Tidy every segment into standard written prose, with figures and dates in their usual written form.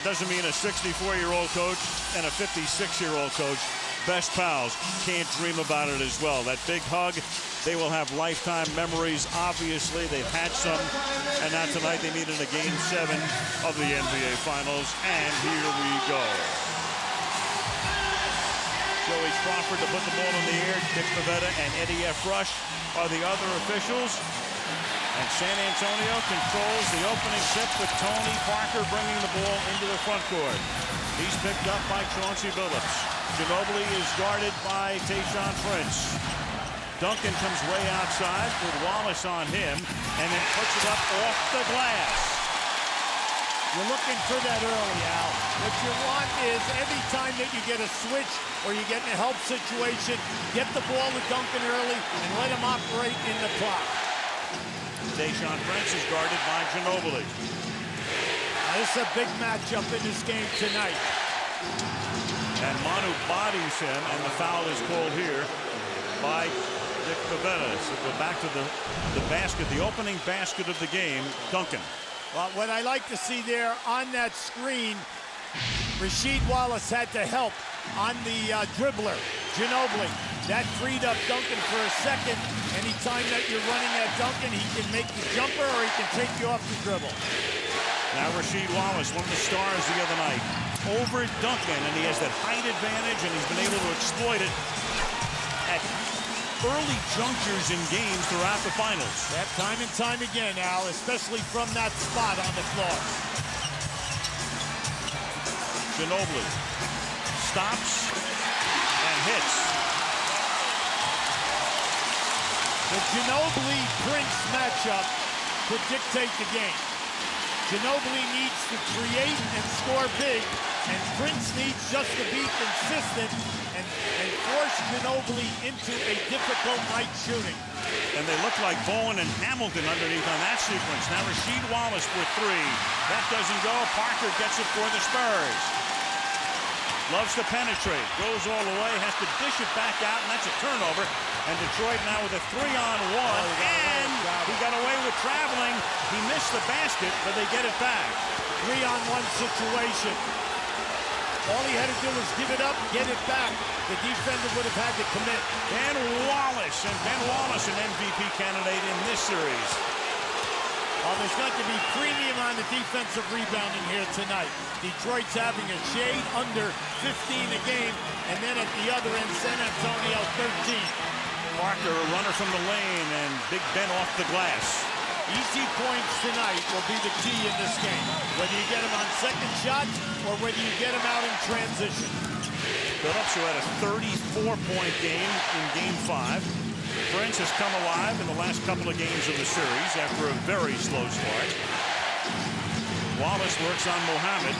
Doesn't mean a 64-year-old coach and a 56-year-old coach, best pals, can't dream about it as well. That big hug, they will have lifetime memories. Obviously, they've had some, and now tonight they meet in a Game 7 of the NBA Finals, and here we go. Joey Crawford to put the ball in the air. Dick Pavetta and Eddie F. Rush are the other officials. And San Antonio controls the opening tip with Tony Parker bringing the ball into the front court. He's picked up by Chauncey Billups. Ginobili is guarded by Tayshaun Prince. Duncan comes way outside with Wallace on him and then puts it up off the glass. You're looking for that early, Al. What you want is every time that you get a switch or you get in a help situation, get the ball to Duncan early and let him operate in the clock. Tayshaun Prince is guarded by Ginobili. This is a big matchup in this game tonight. And Manu bodies him, and the foul is called here by Dick Pavetta. So go back to the basket, the opening basket of the game, Duncan. Well, what I like to see there on that screen, Rasheed Wallace had to help on the dribbler, Ginobili. That freed up Duncan for a second. Anytime that you're running at Duncan, he can make the jumper or he can take you off the dribble. Now Rasheed Wallace, one of the stars the other night, over Duncan, and he has that height advantage, and he's been able to exploit it at early junctures in games throughout the finals. That time and time again, Al, especially from that spot on the floor. Ginobili stops and hits. The Ginobili-Prince matchup could dictate the game. Ginobili needs to create and score big, and Prince needs just to be consistent and force Ginobili into a difficult night shooting. And they look like Bowen and Hamilton underneath on that sequence. Now Rasheed Wallace for three. That doesn't go. Parker gets it for the Spurs. Loves to penetrate. Goes all the way. Has to dish it back out, and that's a turnover. And Detroit now with a 3-on-1. And he got away with traveling. He missed the basket, but they get it back. 3-on-1 situation. All he had to do was give it up, get it back. The defender would have had to commit. Ben Wallace, an MVP candidate in this series. Well, there's got to be premium on the defensive rebounding here tonight. Detroit's having a shade under 15 a game, and then at the other end, San Antonio 13. Parker, a runner from the lane, and Big Ben off the glass. Easy points tonight will be the key in this game. Whether you get him on second shot or whether you get him out in transition. Billups, who had a 34-point game in Game 5. Brent has come alive in the last couple of games of the series after a very slow start. Wallace works on Mohammed,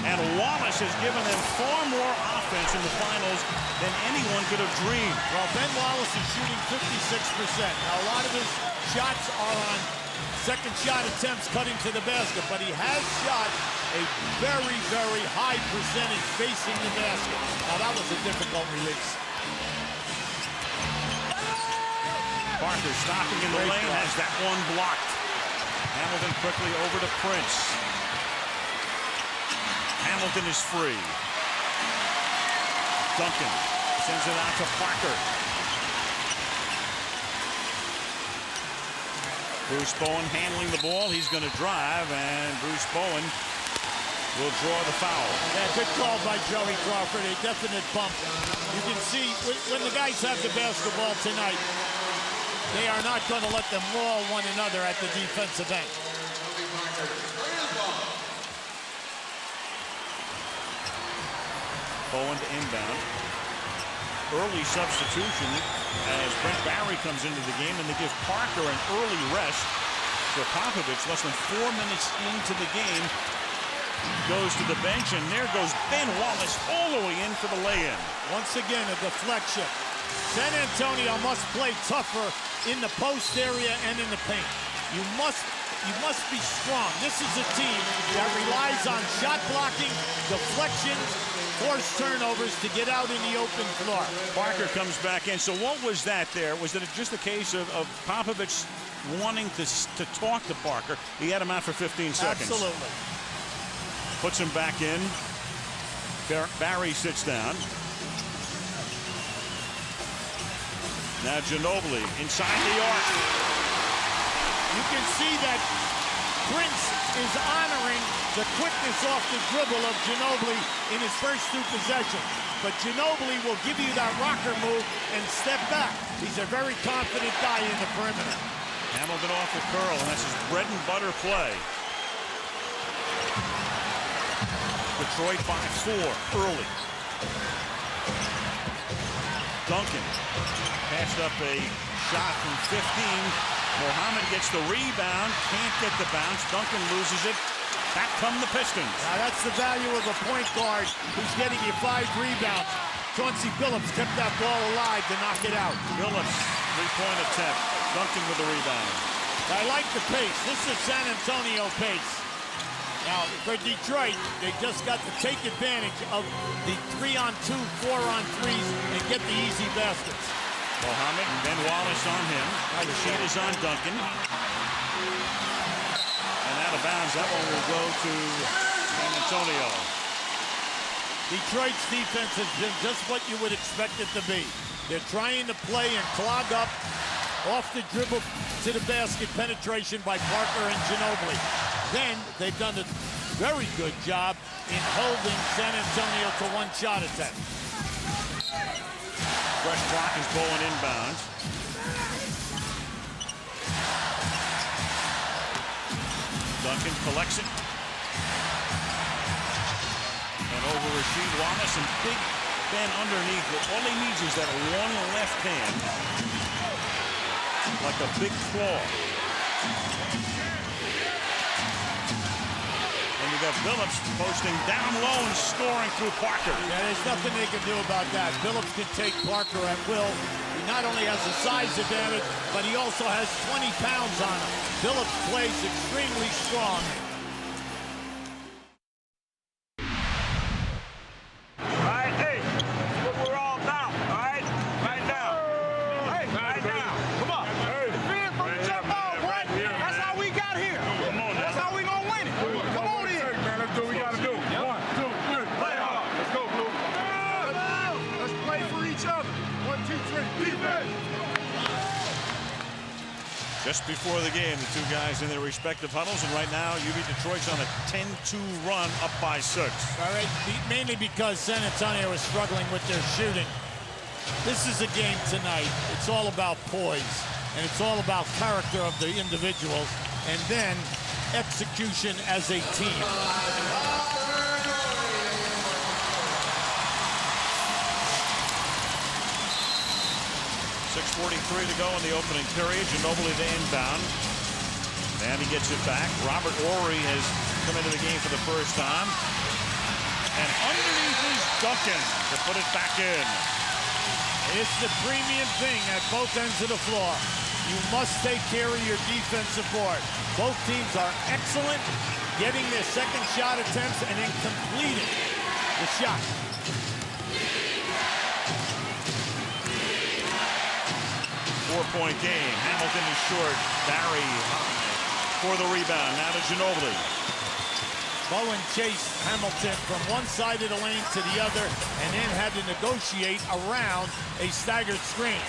and Wallace has given them far more offense in the finals than anyone could have dreamed. Well, Ben Wallace is shooting 56%. Now, a lot of his shots are on second shot attempts cutting to the basket, but he has shot a very, very high percentage facing the basket. Now, that was a difficult release. Parker stopping in the lane, has that one blocked. Hamilton quickly over to Prince. Hamilton is free. Duncan sends it out to Parker. Bruce Bowen handling the ball. He's going to drive, and Bruce Bowen will draw the foul. Yeah, good call by Joey Crawford. A definite bump. You can see when the guys have the basketball tonight, they are not going to let them maul one another at the defensive end. Bowen to inbound. Early substitution as Brent Barry comes into the game, and they give Parker an early rest. For Popovich, less than 4 minutes into the game, goes to the bench, and there goes Ben Wallace all the way in for the lay-in. Once again, a deflection. San Antonio must play tougher in the post area and in the paint. You must be strong. This is a team that relies on shot blocking, deflections, forced turnovers to get out in the open floor. Parker comes back in. So what was that there? Was it just a case of Popovich wanting to talk to Parker? He had him out for 15 seconds. Absolutely. puts him back in. Barry sits down. Now Ginobili inside the arc. You can see that Prince is honoring the quickness off the dribble of Ginobili in his first 2 possessions. But Ginobili will give you that rocker move and step back. He's a very confident guy in the perimeter. Hamilton off the curl, and that's his bread and butter play. Detroit by 4 early. Duncan passed up a shot from 15. Mohammed gets the rebound, can't get the bounce. Duncan loses it. Back come the Pistons. Now that's the value of a point guard who's getting you 5 rebounds. Chauncey Billups kept that ball alive to knock it out. Billups, 3-point attempt. Duncan with the rebound. I like the pace. This is San Antonio pace. Now, for Detroit, they just got to take advantage of the 3-on-2, 4-on-3s and get the easy baskets. Mohammed, Ben Wallace on him. Rasheed is on Duncan. And out of bounds, that one will go to San Antonio. Detroit's defense has been just what you would expect it to be. They're trying to play and clog up off the dribble to the basket penetration by Parker and Ginobili. Then they've done a very good job in holding San Antonio to 1 shot attempt. Fresh clock is Bowen inbounds. Duncan collects it. And over Rasheed, Wallace, and Big Ben underneath. All he needs is that one left hand, like a big claw. And you got Billups posting down low and scoring through Parker. Yeah, there's nothing they can do about that. Billups can take Parker at will. He not only has a size advantage, but he also has 20 pounds on him. Billups plays extremely strong. Just before the game, the 2 guys in their respective huddles, and right now, UB Detroit's on a 10-2 run, up by 6. All right, mainly because San Antonio is struggling with their shooting. This is a game tonight. It's all about poise, and it's all about character of the individuals, and then execution as a team. 6:43 to go in the opening period. Ginobili to inbound. And he gets it back. Robert Horry has come into the game for the first time. And underneath is Duncan to put it back in. It's the premium thing at both ends of the floor. You must take care of your defensive board. Both teams are excellent getting their second shot attempts and then completing the shot. Four-point game. Hamilton is short. Barry for the rebound. Now to Ginobili. Bowen chased Hamilton from one side of the lane to the other and then had to negotiate around a staggered screen.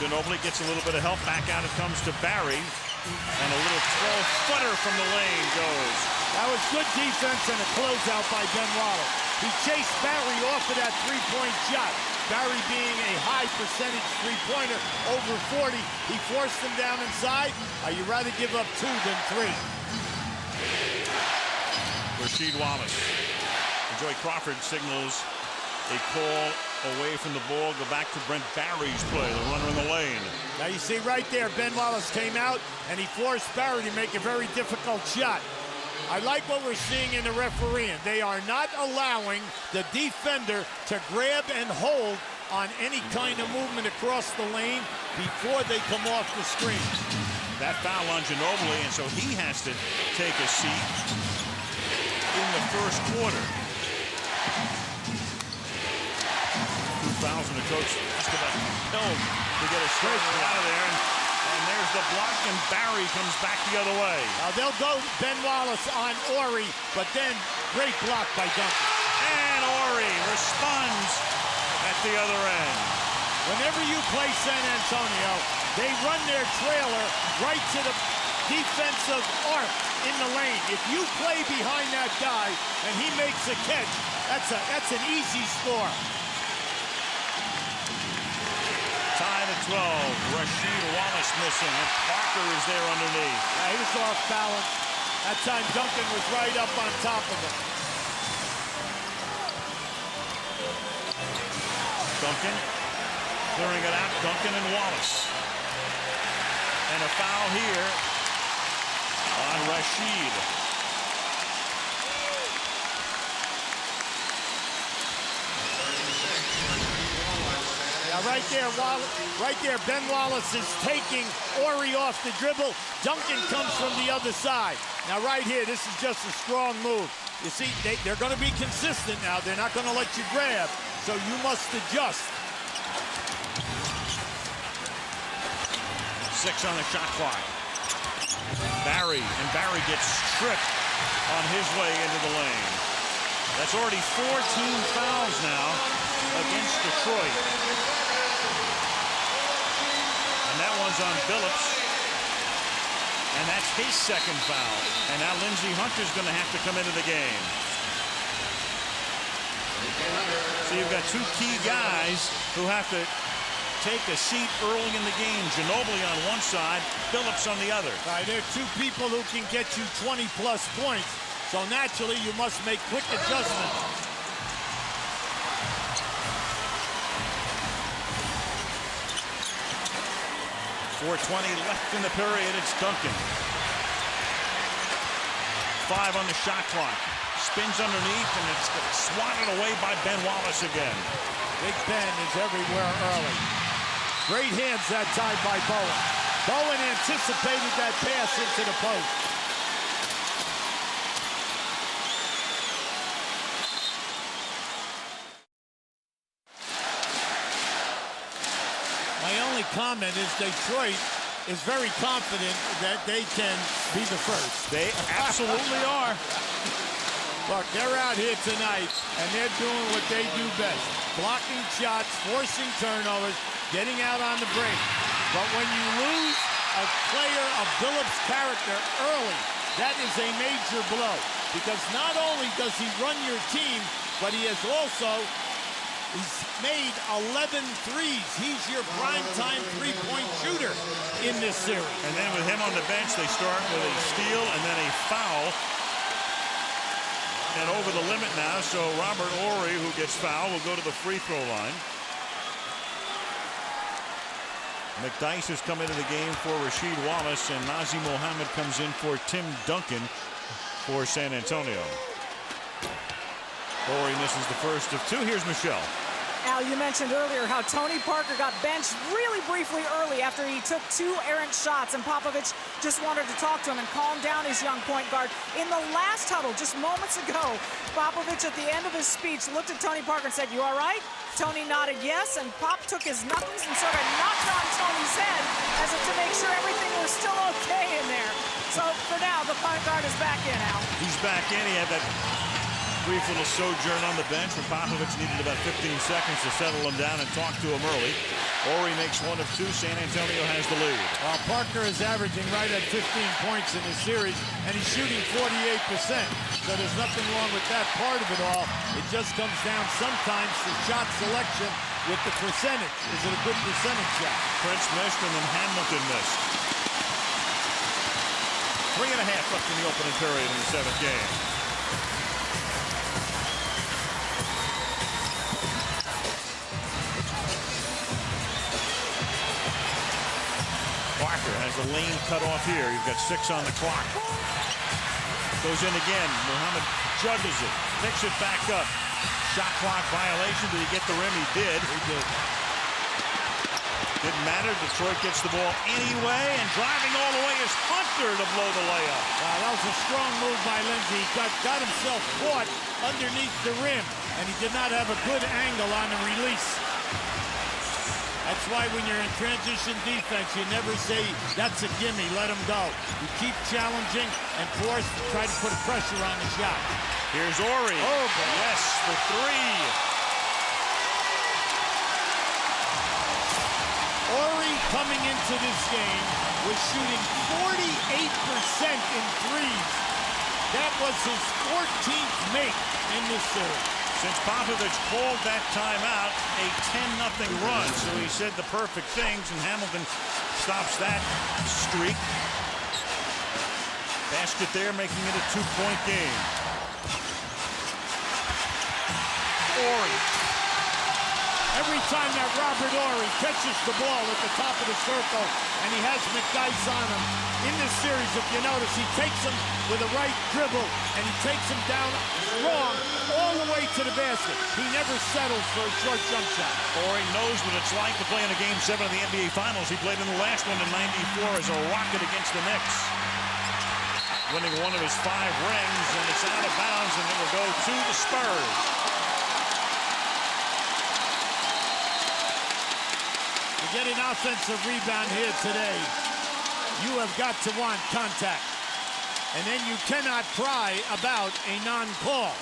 Ginobili gets a little bit of help. Back out it comes to Barry. And a little 12-footer from the lane goes. That was good defense and a closeout by Ben Ronald. He chased Barry off of that three-point shot. Barry being a high percentage three-pointer, over 40. He forced him down inside. You'd rather give up 2 than 3. Rasheed Wallace. Joey Crawford signals a call away from the ball. Go back to Brent Barry's play, the runner in the lane. Now you see right there, Ben Wallace came out and he forced Barry to make a very difficult shot. I like what we're seeing in the refereeing. They are not allowing the defender to grab and hold on any kind of movement across the lane before they come off the screen. That foul on Ginobili, and so he has to take a seat in the first quarter. 2 fouls, and the coach just about compelled to get a straight out of there. And there's the block, and Barry comes back the other way. Now they'll go Ben Wallace on Horry, but then great block by Duncan. And Horry responds at the other end. Whenever you play San Antonio, they run their trailer right to the defensive arc in the lane. If you play behind that guy and he makes a catch, that's an easy score. Tied at 12. Rasheed, Wallace missing, and Parker is there underneath. Yeah, he was off balance. That time Duncan was right up on top of him. Duncan clearing it out. Duncan and Wallace. And a foul here on Rasheed. Now right there, Ben Wallace is taking Horry off the dribble. Duncan comes from the other side. Now right here, this is just a strong move. You see, they're going to be consistent now. They're not going to let you grab, so you must adjust. 6 on the shot clock. Barry gets stripped on his way into the lane. That's already 14 fouls now against Detroit. And that one's on Billups. And that's his second foul. And now Lindsey Hunter's going to have to come into the game. So you've got two key guys who have to take a seat early in the game. Ginobili on one side, Billups on the other. Right, there are two people who can get you 20-plus points. So naturally, you must make quick adjustments. .420 left in the period. It's Duncan. 5 on the shot clock. Spins underneath, and it's swatted away by Ben Wallace again. Big Ben is everywhere early. Great hands that time by Bowen. Bowen anticipated that pass into the post. My only comment is Detroit is very confident that they can be the first. They absolutely are. Look, they're out here tonight, and they're doing what they do best. Blocking shots, forcing turnovers, getting out on the break. But when you lose a player of Billups' character early, that is a major blow. Because not only does he run your team, but he has also made 11 threes. He's your primetime three-point shooter in this series. And then with him on the bench, they start with a steal and then a foul. And over the limit now, so Robert Horry, who gets fouled, will go to the free throw line. McDyess has come into the game for Rasheed Wallace, and Nazr Mohammed comes in for Tim Duncan for San Antonio. Horry misses the first of 2. Here's Michelle. Al, you mentioned earlier how Tony Parker got benched really briefly early after he took 2 errant shots, and Popovich just wanted to talk to him and calm down his young point guard. In the last huddle, just moments ago, Popovich at the end of his speech looked at Tony Parker and said, "You all right?" Tony nodded yes, and Pop took his knuckles and sort of knocked on Tony's head as if to make sure everything was still okay in there. So for now, the point guard is back in, Al. He's back in. He had that brief little sojourn on the bench where Popovich needed about 15 seconds to settle him down and talk to him early. Horry makes 1 of 2. San Antonio has the lead. Well, Parker is averaging right at 15 points in the series, and he's shooting 48%. So there's nothing wrong with that part of it all. It just comes down sometimes to shot selection with the percentage. Is it a good percentage shot? Prince missed, and then Hamilton missed. 3.5 left in the opening period in the 7th game. Parker has the lane cut off here. You've got 6 on the clock. Goes in again. Mohammed juggles it. Picks it back up. Shot clock violation. Did he get the rim? He did. He did. Didn't matter. Detroit gets the ball anyway. And driving all the way is Hunter to blow the layup. Wow, that was a strong move by Lindsey. He got himself caught underneath the rim. And he did not have a good angle on the release. That's why when you're in transition defense, you never say, that's a gimme, let him go. You keep challenging and force, try to put pressure on the shot. Here's Horry. Oh, boy. Yes, for three. Horry coming into this game was shooting 48% in threes. That was his 14th make in this series. Since Popovich called that timeout, a 10-0 run. So he said the perfect things, and Hamilton stops that streak. Basket there, making it a 2-point game. Horry. Every time that Robert Horry catches the ball at the top of the circle and he has McDyess on him, in this series, if you notice, he takes him with a right dribble and he takes him down strong all the way to the basket. He never settles for a short jump shot. Horry knows what it's like to play in a Game 7 of the NBA Finals. He played in the last one in '94 as a Rocket against the Knicks, winning one of his 5 rings, and it's out of bounds, and it will go to the Spurs. To get an offensive rebound here today, you have got to want contact. And then you cannot cry about a non-call.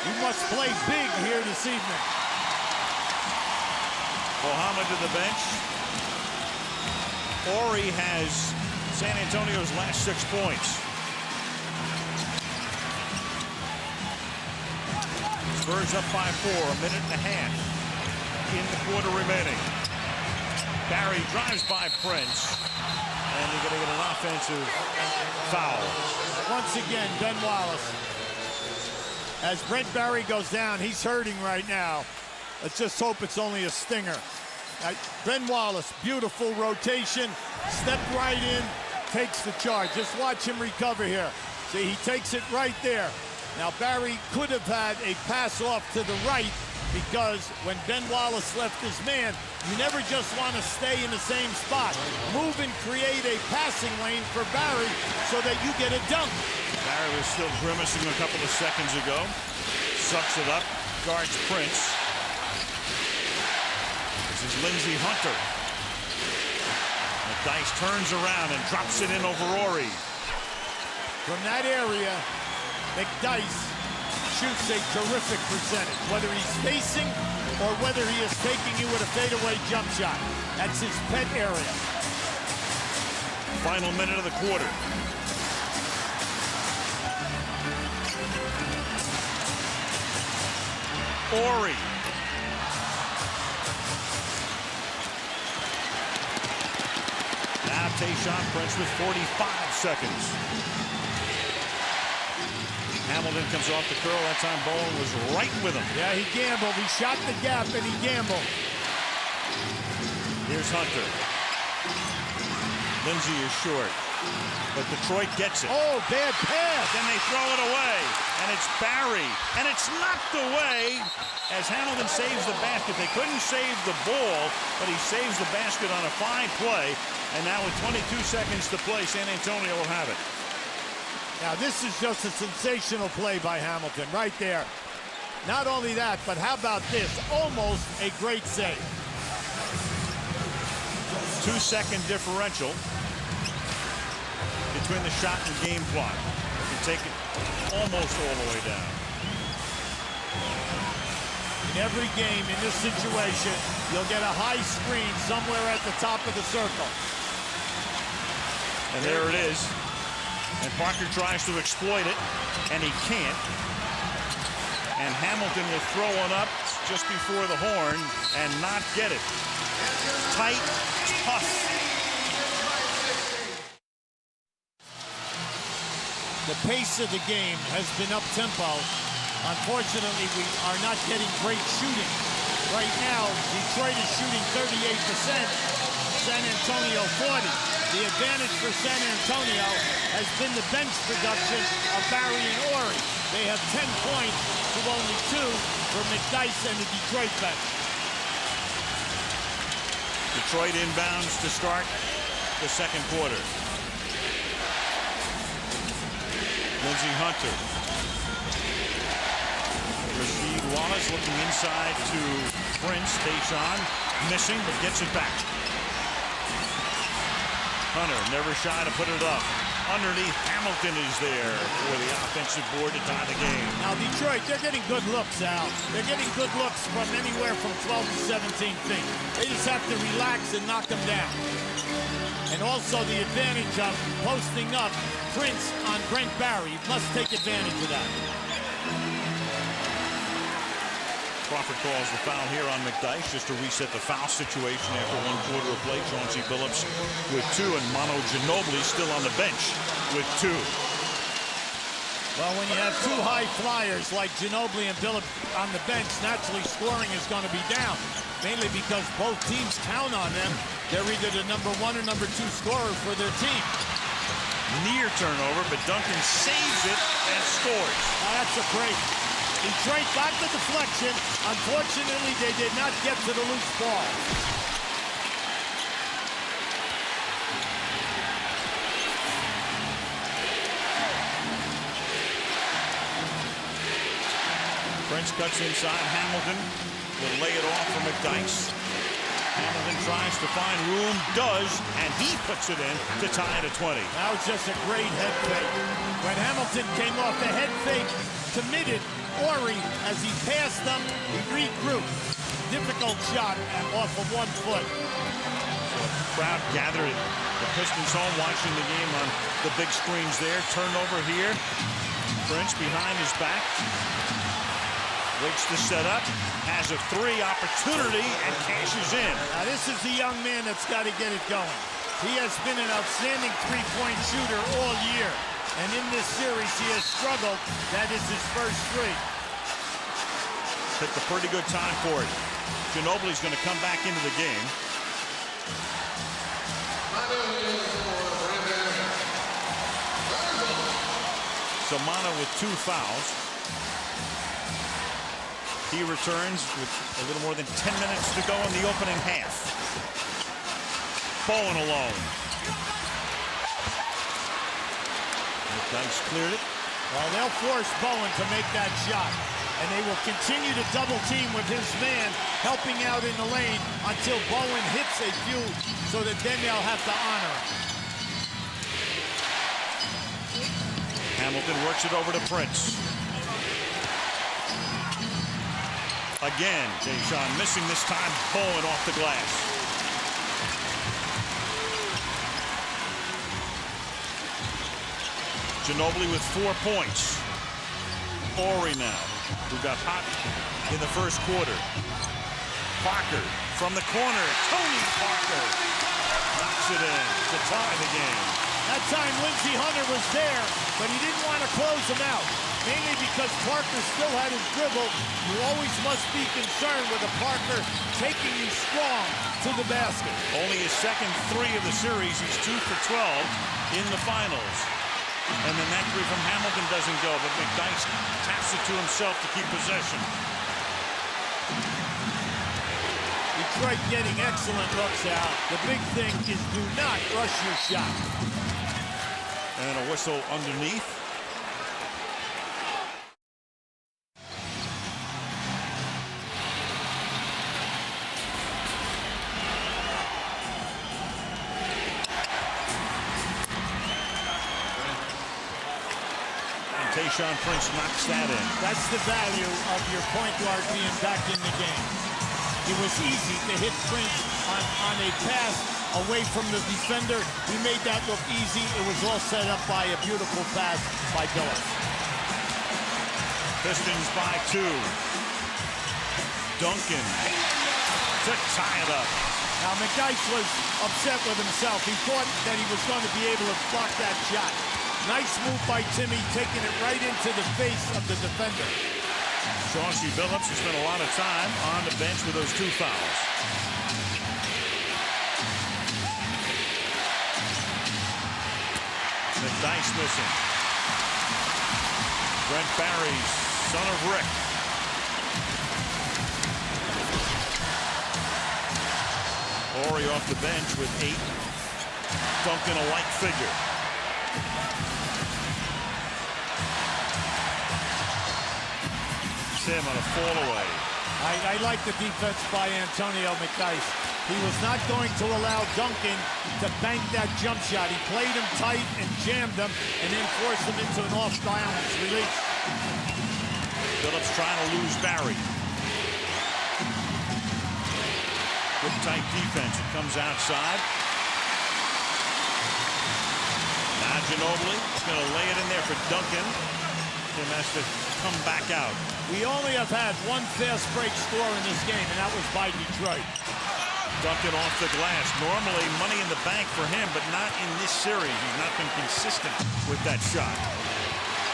You must play big here this evening. Mohammed to the bench. Horry has San Antonio's last 6 points. Spurs up by 4, a minute and a half in the quarter remaining. Barry drives by Prince, and they're going to get an offensive foul. Once again, Ben Wallace. As Brent Barry goes down, he's hurting right now. Let's just hope it's only a stinger. Ben Wallace, beautiful rotation, stepped right in, takes the charge. Just watch him recover here. See, he takes it right there. Now, Barry could have had a pass off to the right, because when Ben Wallace left his man, you never just want to stay in the same spot. Move and create a passing lane for Barry so that you get a dunk. Barry was still grimacing a couple of seconds ago. Sucks it up, guards Prince. This is Lindsey Hunter. McDyess turns around and drops it in over Horry. From that area, McDyess shoots a terrific percentage, whether he's facing or whether he is taking you with a fadeaway jump shot. That's his pet area. Final minute of the quarter. Horry. Now Tayshaun Prince with 45 seconds. Hamilton comes off the curl. That time Bowen was right with him. Yeah, he gambled. He shot the gap and he gambled. Here's Hunter. Lindsey is short, but Detroit gets it. Oh, bad pass. Then they throw it away, and it's Barry. And it's knocked away as Hamilton saves the basket. They couldn't save the ball, but he saves the basket on a fine play. And now with 22 seconds to play, San Antonio will have it. Now, this is just a sensational play by Hamilton right there. Not only that, but how about this? Almost a great save. 2-second differential between the shot and game clock. You can take it almost all the way down. In every game in this situation, you'll get a high screen somewhere at the top of the circle. And there it is. And Parker tries to exploit it, and he can't. And Hamilton will throw one up just before the horn and not get it. Tight, tough. The pace of the game has been up-tempo. Unfortunately, we are not getting great shooting. Right now, Detroit is shooting 38%, San Antonio 40%. The advantage for San Antonio has been the bench production of Barry and Horry. They have 10 points to only 2 for McDyess and the Detroit bench. Detroit inbounds to start the second quarter. Lindsey Hunter. Rasheed Wallace looking inside to Prince. Tayshaun missing, but gets it back. Hunter never shy to put it up. Underneath, Hamilton is there for the offensive board to tie the game. Now Detroit, they're getting good looks, Al. They're getting good looks from anywhere from 12 to 17 feet. They just have to relax and knock them down. And also the advantage of posting up Prince on Brent Barry. You must take advantage of that. Crawford calls the foul here on McDyess just to reset the foul situation after 1 quarter of play. Chauncey Billups with 2 and Manu Ginobili still on the bench with 2. Well, when you have 2 high flyers like Ginobili and Billups on the bench, naturally scoring is going to be down, mainly because both teams count on them. They're either the number 1 or number 2 scorer for their team. Near turnover, but Duncan saves it and scores. That's a great. Detroit got the deflection. Unfortunately, they did not get to the loose ball. Prince cuts inside. Hamilton will lay it off for McDyess. Hamilton tries to find room, does, and he puts it in to tie it at 20. That was just a great head fake. When Hamilton came off the head fake, committed Horry as he passed them, he regrouped. Difficult shot off of 1 foot. So crowd gathered at the Pistons home watching the game on the big screens there. Turnover here. Prince behind his back. Waits to set up. Has a 3 opportunity and cashes in. Now this is the young man that's got to get it going. He has been an outstanding 3-point shooter all year. And in this series, he has struggled. That is his first 3. Picked a pretty good time for it. Ginobili's going to come back into the game. So Manu with 2 fouls. He returns with a little more than 10 minutes to go in the opening half. Bowen alone. McDyess cleared it. Well, they'll force Bowen to make that shot. And they will continue to double team with his man helping out in the lane until Bowen hits a few so that then they'll have to honor him. Hamilton works it over to Prince. Again, Tayshaun missing this time. Bowen off the glass. Ginobili with 4 points. Horry now, who got hot in the first quarter. Parker from the corner. Tony Parker knocks it in to tie the game. That time Lindsey Hunter was there, but he didn't want to close him out. Mainly because Parker still had his dribble. You always must be concerned with a Parker taking you strong to the basket. Only his second 3 of the series. He's 2 for 12 in the finals. And then that 3 from Hamilton doesn't go, but McDyess taps it to himself to keep possession. Detroit getting excellent looks out. The big thing is do not rush your shot. And a whistle underneath. Tayshaun Prince knocks that in. That's the value of your point guard being back in the game. It was easy to hit Prince on a pass away from the defender. He made that look easy. It was all set up by a beautiful pass by Billups. Pistons by 2. Duncan to tie it up. Now McDyess was upset with himself. He thought that he was going to be able to block that shot. Nice move by Timmy, taking it right into the face of the defender. Chauncey Billups has spent a lot of time on the bench with those 2 fouls. McDyess missing. Brent Barry, son of Rick. Horry off the bench with 8. Duncan a like figure. him on a fall away. I like the defense by Antonio McDyess. He was not going to allow Duncan to bank that jump shot. He played him tight and jammed him and then forced him into an off-balance release. Billups trying to lose Barry. Good tight defense. It comes outside. Now Ginobili is going to lay it in there for Duncan. Tim has to come back out. We only have had one fast break score in this game, and that was by Detroit. Duncan off the glass. Normally money in the bank for him, but not in this series. He's not been consistent with that shot.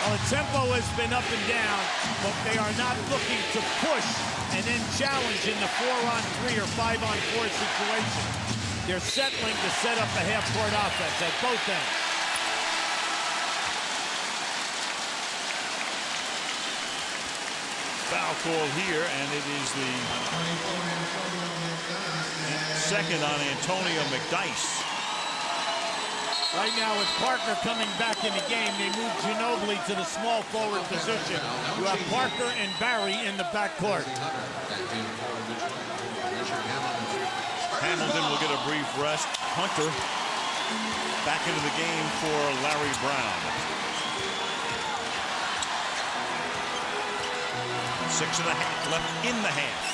Well, the tempo has been up and down, but they are not looking to push and then challenge in the 4-on-3 or 5-on-4 situation. They're settling to set up a half-court offense at both ends. Foul call here, and it is the second on Antonio McDyess. Right now, with Parker coming back in the game, they move Ginobili to the small forward position. You have Parker and Barry in the backcourt. Hamilton will get a brief rest. Hunter back into the game for Larry Brown. 6.5 left in the half.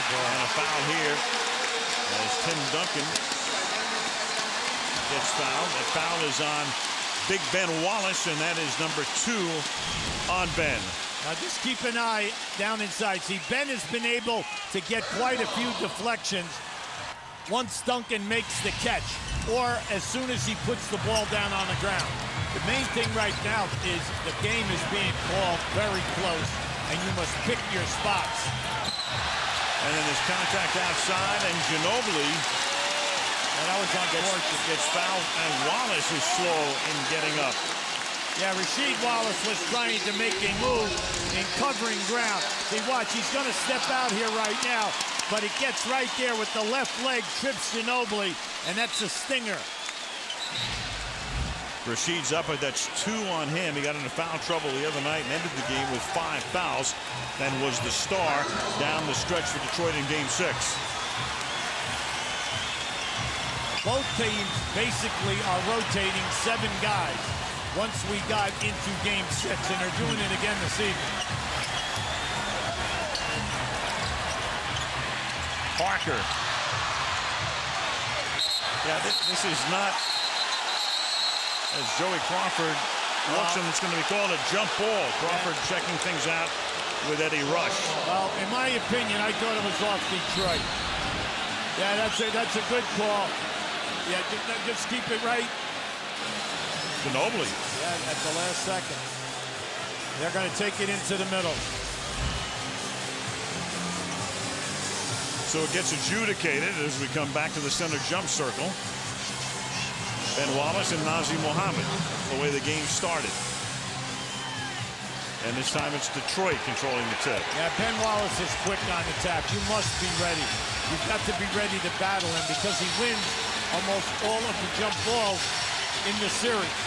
And a foul here as Tim Duncan gets fouled. The foul is on Big Ben Wallace, and that is number 2 on Ben. Now just keep an eye down inside. See, Ben has been able to get quite a few deflections once Duncan makes the catch, or as soon as he puts the ball down on the ground. The main thing right now is the game is being called very close, and you must pick your spots. And then there's contact outside, and Ginobili gets fouled, and Wallace is slow in getting up. Yeah, Rasheed Wallace was trying to make a move in covering ground. See, watch, he's going to step out here right now, but it gets right there with the left leg, trips Ginobili, and that's a stinger. Rasheed's up, but that's 2 on him. He got into foul trouble the other night and ended the game with 5 fouls, then was the star down the stretch for Detroit in Game 6. Both teams basically are rotating 7 guys once we got into Game 6, and they're doing it again this evening. Parker. Yeah, this is not, as Joey Crawford looks, and it's going to be called a jump ball. Crawford checking things out with Eddie Rush. Well, in my opinion, I thought it was off Detroit. Yeah, that's a good call. Yeah, just keep it right. Ginobili. Yeah, at the last second. They're going to take it into the middle. So it gets adjudicated as we come back to the center jump circle. Ben Wallace and Nazr Mohammed, the way the game started. And this time it's Detroit controlling the tip. Yeah, Ben Wallace is quick on the tap. You must be ready. You've got to be ready to battle him because he wins almost all of the jump balls in the series.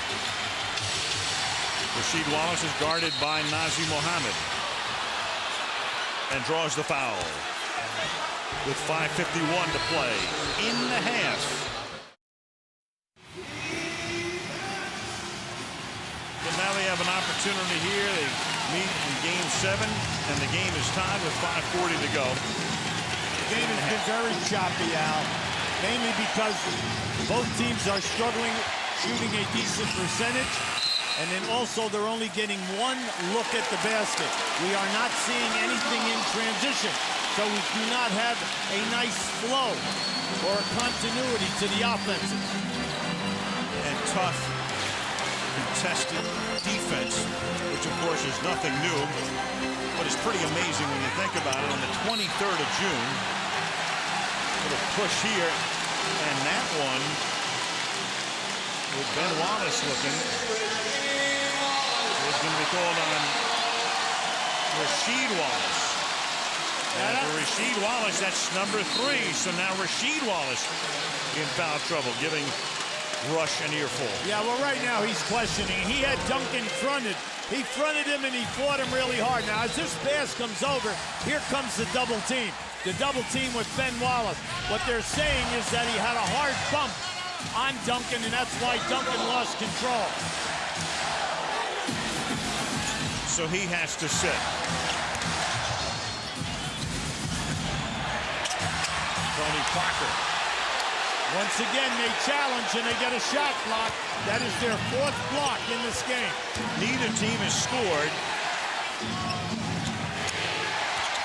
Rasheed Wallace is guarded by Nazr Mohammed and draws the foul with 5:51 to play in the half. But now they have an opportunity here. They meet in Game 7, and the game is tied with 5:40 to go. The game has been very choppy, Al, mainly because both teams are struggling shooting a decent percentage, and then also they're only getting 1 look at the basket. We are not seeing anything in transition, so we do not have a nice flow or a continuity to the offenses. And tough, contested defense, which of course is nothing new, but it's pretty amazing when you think about it. On the 23rd of June, little push here, and that one with Ben Wallace looking is going to be called on Rasheed Wallace. And for Rasheed Wallace, that's number 3. So now Rasheed Wallace in foul trouble, giving rush an earful. Yeah, well, right now he's questioning. He had Duncan fronted. He fronted him and he fought him really hard. Now, as this pass comes over, here comes the double team. The double team with Ben Wallace. What they're saying is that he had a hard bump on Duncan, and that's why Duncan lost control. So he has to sit. Tony Parker. Once again, they challenge and they get a shot block. That is their 4th block in this game. Neither team has scored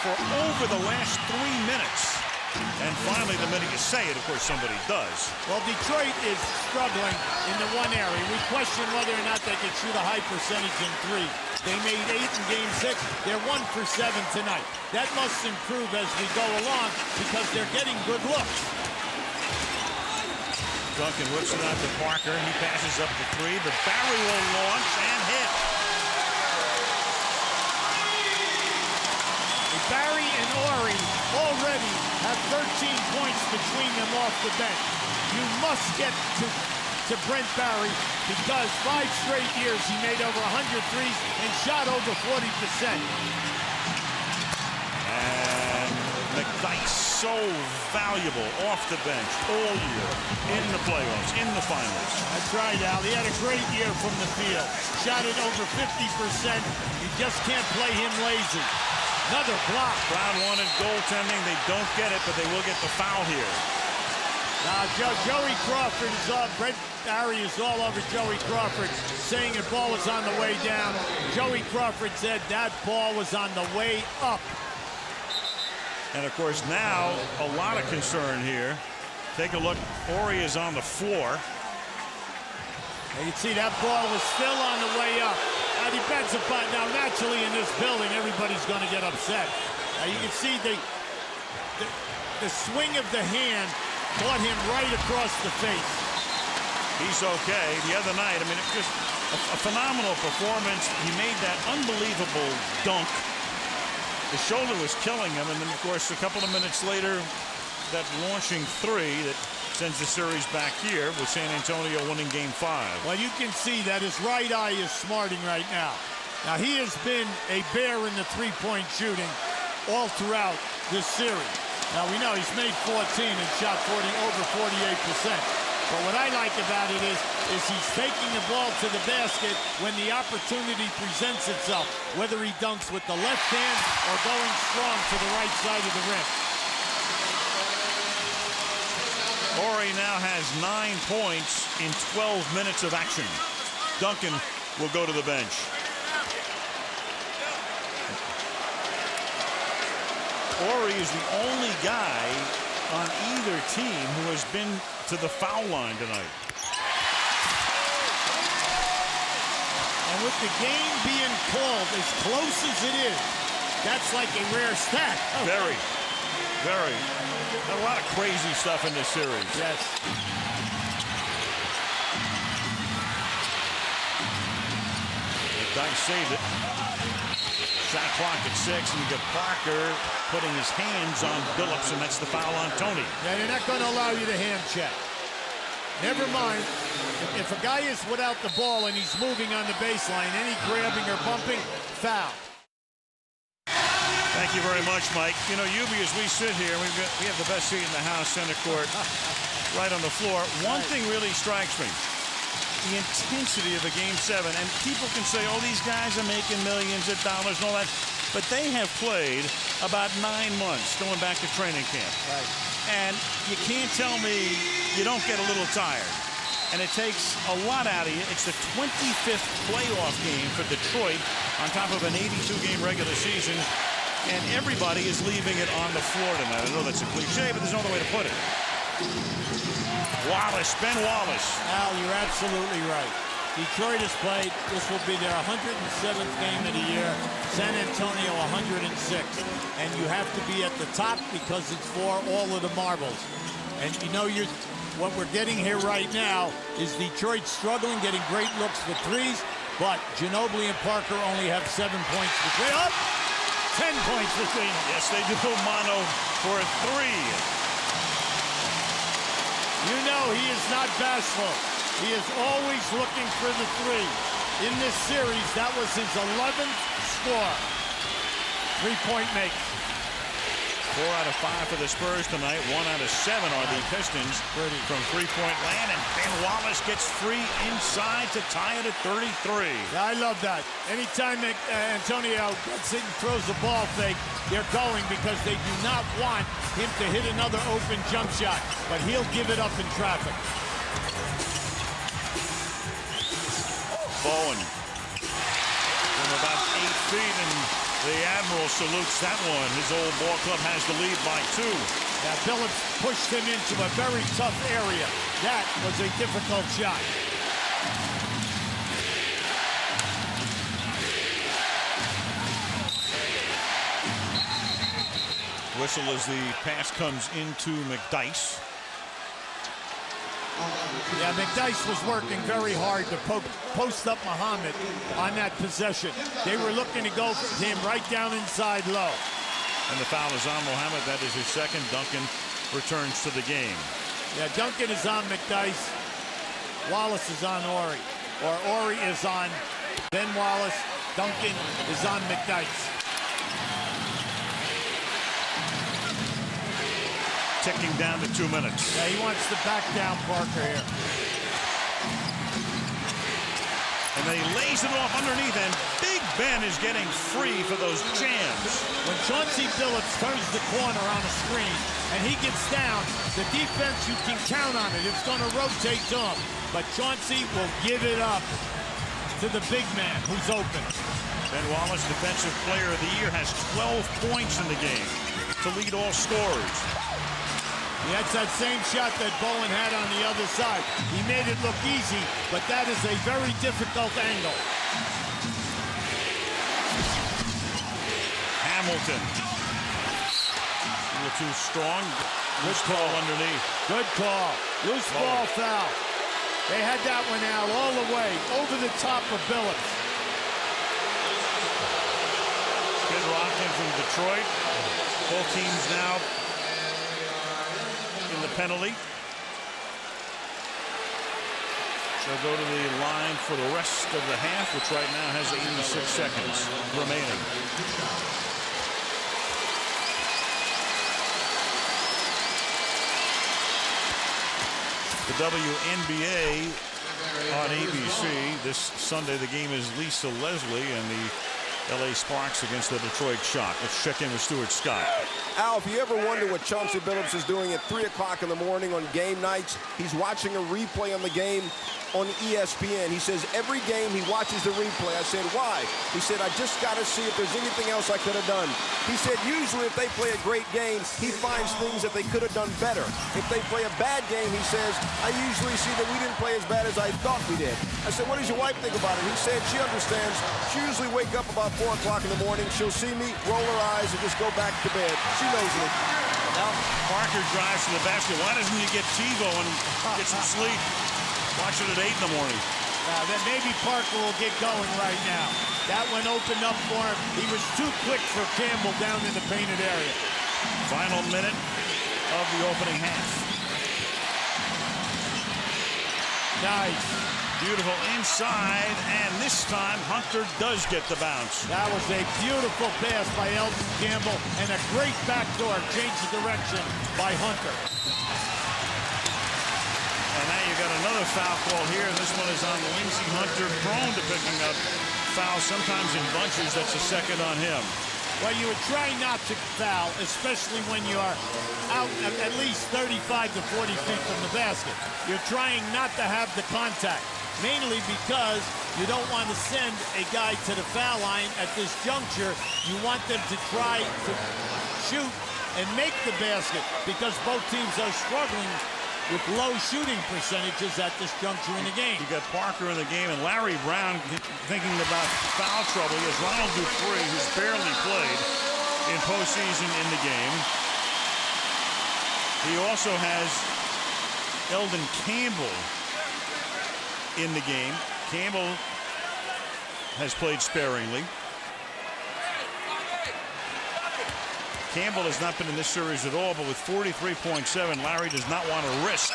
for over the last 3 minutes. And finally, the minute you say it, of course, somebody does. Well, Detroit is struggling in the one area. We question whether or not they can shoot a high percentage in 3. They made 8 in Game 6. They're 1 for 7 tonight. That must improve as we go along because they're getting good looks. Duncan whips it out to Parker. He passes up to 3, but Barry will launch and hit. Barry and Horry already have 13 points between them off the bench. You must get to Brent Barry because 5 straight years he made over 100 threes and shot over 40%. And McDyess, so valuable off the bench all year in the playoffs, in the finals. That's right, Al. He had a great year from the field. Shot it over 50%. You just can't play him lazy. Another block. Brown wanted goaltending. They don't get it, but they will get the foul here. Now, Joey Crawford is up. Brent Barry is all over Joey Crawford, saying the ball was on the way down. Joey Crawford said that ball was on the way up. And, of course, now a lot of concern here. Take a look. Horry is on the floor. You can see that ball was still on the way up. Now, depends upon, now naturally in this building, everybody's going to get upset. Now, you can see the swing of the hand caught him right across the face. He's okay. The other night, I mean, it's just a phenomenal performance. He made that unbelievable dunk. The shoulder was killing him, and then, of course, a couple of minutes later, that launching 3 that sends the series back here with San Antonio winning Game 5. Well, you can see that his right eye is smarting right now. Now, he has been a bear in the three-point shooting all throughout this series. Now, we know he's made 14 and shot over 48%. But what I like about it is he's taking the ball to the basket when the opportunity presents itself, whether he dunks with the left hand or going strong to the right side of the rim. Horry now has 9 points in 12 minutes of action. Duncan will go to the bench. Horry is the only guy on either team who has been to the foul line tonight. And with the game being called as close as it is, that's like a rare stat. Oh. Very. A lot of crazy stuff in this series. Yes. McDyess saved it. Shot clock at 6, and you get Parker putting his hands on Billups, and that's the foul on Tony. Yeah, they're not going to allow you to hand check. Never mind. If a guy is without the ball and he's moving on the baseline, any grabbing or bumping, foul. Thank you very much, Mike. You know, Ubi, as we sit here, we have the best seat in the house, center court, right on the floor. One thing really strikes me. The intensity of a Game 7. And people can say, oh, these guys are making millions of dollars and all that. But they have played about 9 months going back to training camp. Right. And you can't tell me you don't get a little tired. And it takes a lot out of you. It's the 25th playoff game for Detroit on top of an 82-game regular season. And everybody is leaving it on the floor tonight. I know that's a cliche, but there's no other way to put it. Wallace, Ben Wallace. Al, you're absolutely right. Detroit has played, this will be their 107th game of the year. San Antonio 106th. And you have to be at the top because it's for all of the marbles. And you know, what we're getting here right now is Detroit struggling, getting great looks for threes, but Ginobili and Parker only have 7 points between them. 10 points between them. Yes, they do. Manu for a 3. You know he is not bashful. He is always looking for the three. In this series, that was his 11th score. Three-point make. 4 out of 5 for the Spurs tonight. 1 out of 7 are the Pistons from three-point land. And Ben Wallace gets free inside to tie it at 33. Yeah, I love that. Anytime Antonio gets it and throws the ball fake, they're going because they do not want him to hit another open jump shot. But he'll give it up in traffic. Bowen from about 8 feet, and the Admiral salutes that one. His old ball club has the lead by 2. Now, Billups pushed him into a very tough area. That was a difficult shot. Whistle as the pass comes into McDyess. Yeah, McDyess was working very hard to post up Mohammed on that possession. They were looking to go for him right down inside low. And the foul is on Mohammed. That is his second. Duncan returns to the game. Yeah, Duncan is on McDyess. Wallace is on Horry. Or Horry is on Ben Wallace. Duncan is on McDyess. Ticking down to 2 minutes. Yeah, he wants to back down Parker here. And then he lays it off underneath, and Big Ben is getting free for those jams. When Chauncey Billups turns the corner on a screen and he gets down, the defense, you can count on it. It's going to rotate to him. But Chauncey will give it up to the big man who's open. Ben Wallace, Defensive Player of the Year, has 12 points in the game to lead all scorers. That's that same shot that Bowen had on the other side. He made it look easy, but that is a very difficult angle. Hamilton. A little too strong. Loose call underneath. Good call. Loose ball foul. They had that one out all the way, over the top of Billups. Kid Rockton from Detroit. Both teams now in the penalty. They'll go to the line for the rest of the half, which right now has 86 seconds remaining. The WNBA on ABC. This Sunday, the game is Lisa Leslie and the LA Sparks against the Detroit Shock. Let's check in with Stuart Scott. Al, if you ever wonder what Chauncey Billups is doing at 3 o'clock in the morning on game nights, he's watching a replay on the game on ESPN. He says every game he watches the replay. I said, why? He said, I just got to see if there's anything else I could have done. He said, usually if they play a great game, he finds things that they could have done better. If they play a bad game, he says, I usually see that we didn't play as bad as I thought we did. I said, what does your wife think about it? He said, she understands. She usually wake up about 4 o'clock in the morning. She'll see me, roll her eyes, and just go back to bed. She knows me. Now Parker drives to the basket. Why doesn't he get TiVo and get some sleep? Watch it at 8 in the morning. Then maybe Parker will get going right now. That one opened up for him. He was too quick for Campbell down in the painted area. Final minute of the opening half. Nice. Beautiful inside, and this time Hunter does get the bounce. That was a beautiful pass by Elden Campbell and a great backdoor change of direction by Hunter. And now you got another foul call here, and this one is on Lindsey. Hunter, prone to picking up fouls, sometimes in bunches. That's a second on him. Well, you would try not to foul, especially when you are out at least 35 to 40 feet from the basket. You're trying not to have the contact, mainly because you don't want to send a guy to the foul line at this juncture. You want them to try to shoot and make the basket because both teams are struggling with low shooting percentages at this juncture in the game. You got Parker in the game, and Larry Brown thinking about foul trouble. He has Ronald Dupree, who's barely played in postseason in the game. He also has Elden Campbell in the game. Campbell has played sparingly. Campbell has not been in this series at all, but with 43.7, Larry does not want to risk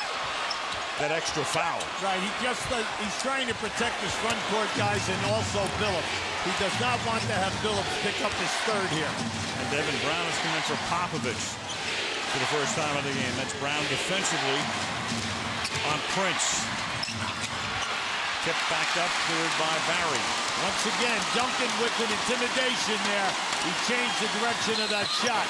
that extra foul. Right, he's trying to protect his front court guys and also Billups. He does not want to have Billups pick up his third here. And Devin Brown is coming for Popovich for the first time of the game. That's Brown defensively on Prince. Tipped back up, cleared by Barry. Once again, Duncan with an intimidation there. He changed the direction of that shot.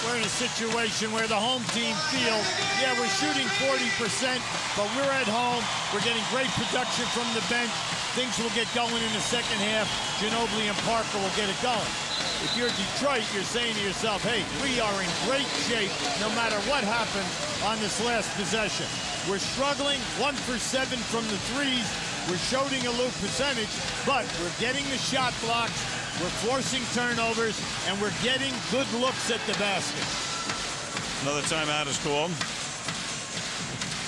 We're in a situation where the home team feels, yeah, we're shooting 40%, but we're at home. We're getting great production from the bench. Things will get going in the second half. Ginobili and Parker will get it going. If you're Detroit, you're saying to yourself, hey, we are in great shape no matter what happens on this last possession. We're struggling 1 for 7 from the threes. We're shooting a low percentage, but we're getting the shot blocks. We're forcing turnovers, and we're getting good looks at the basket. Another timeout is called.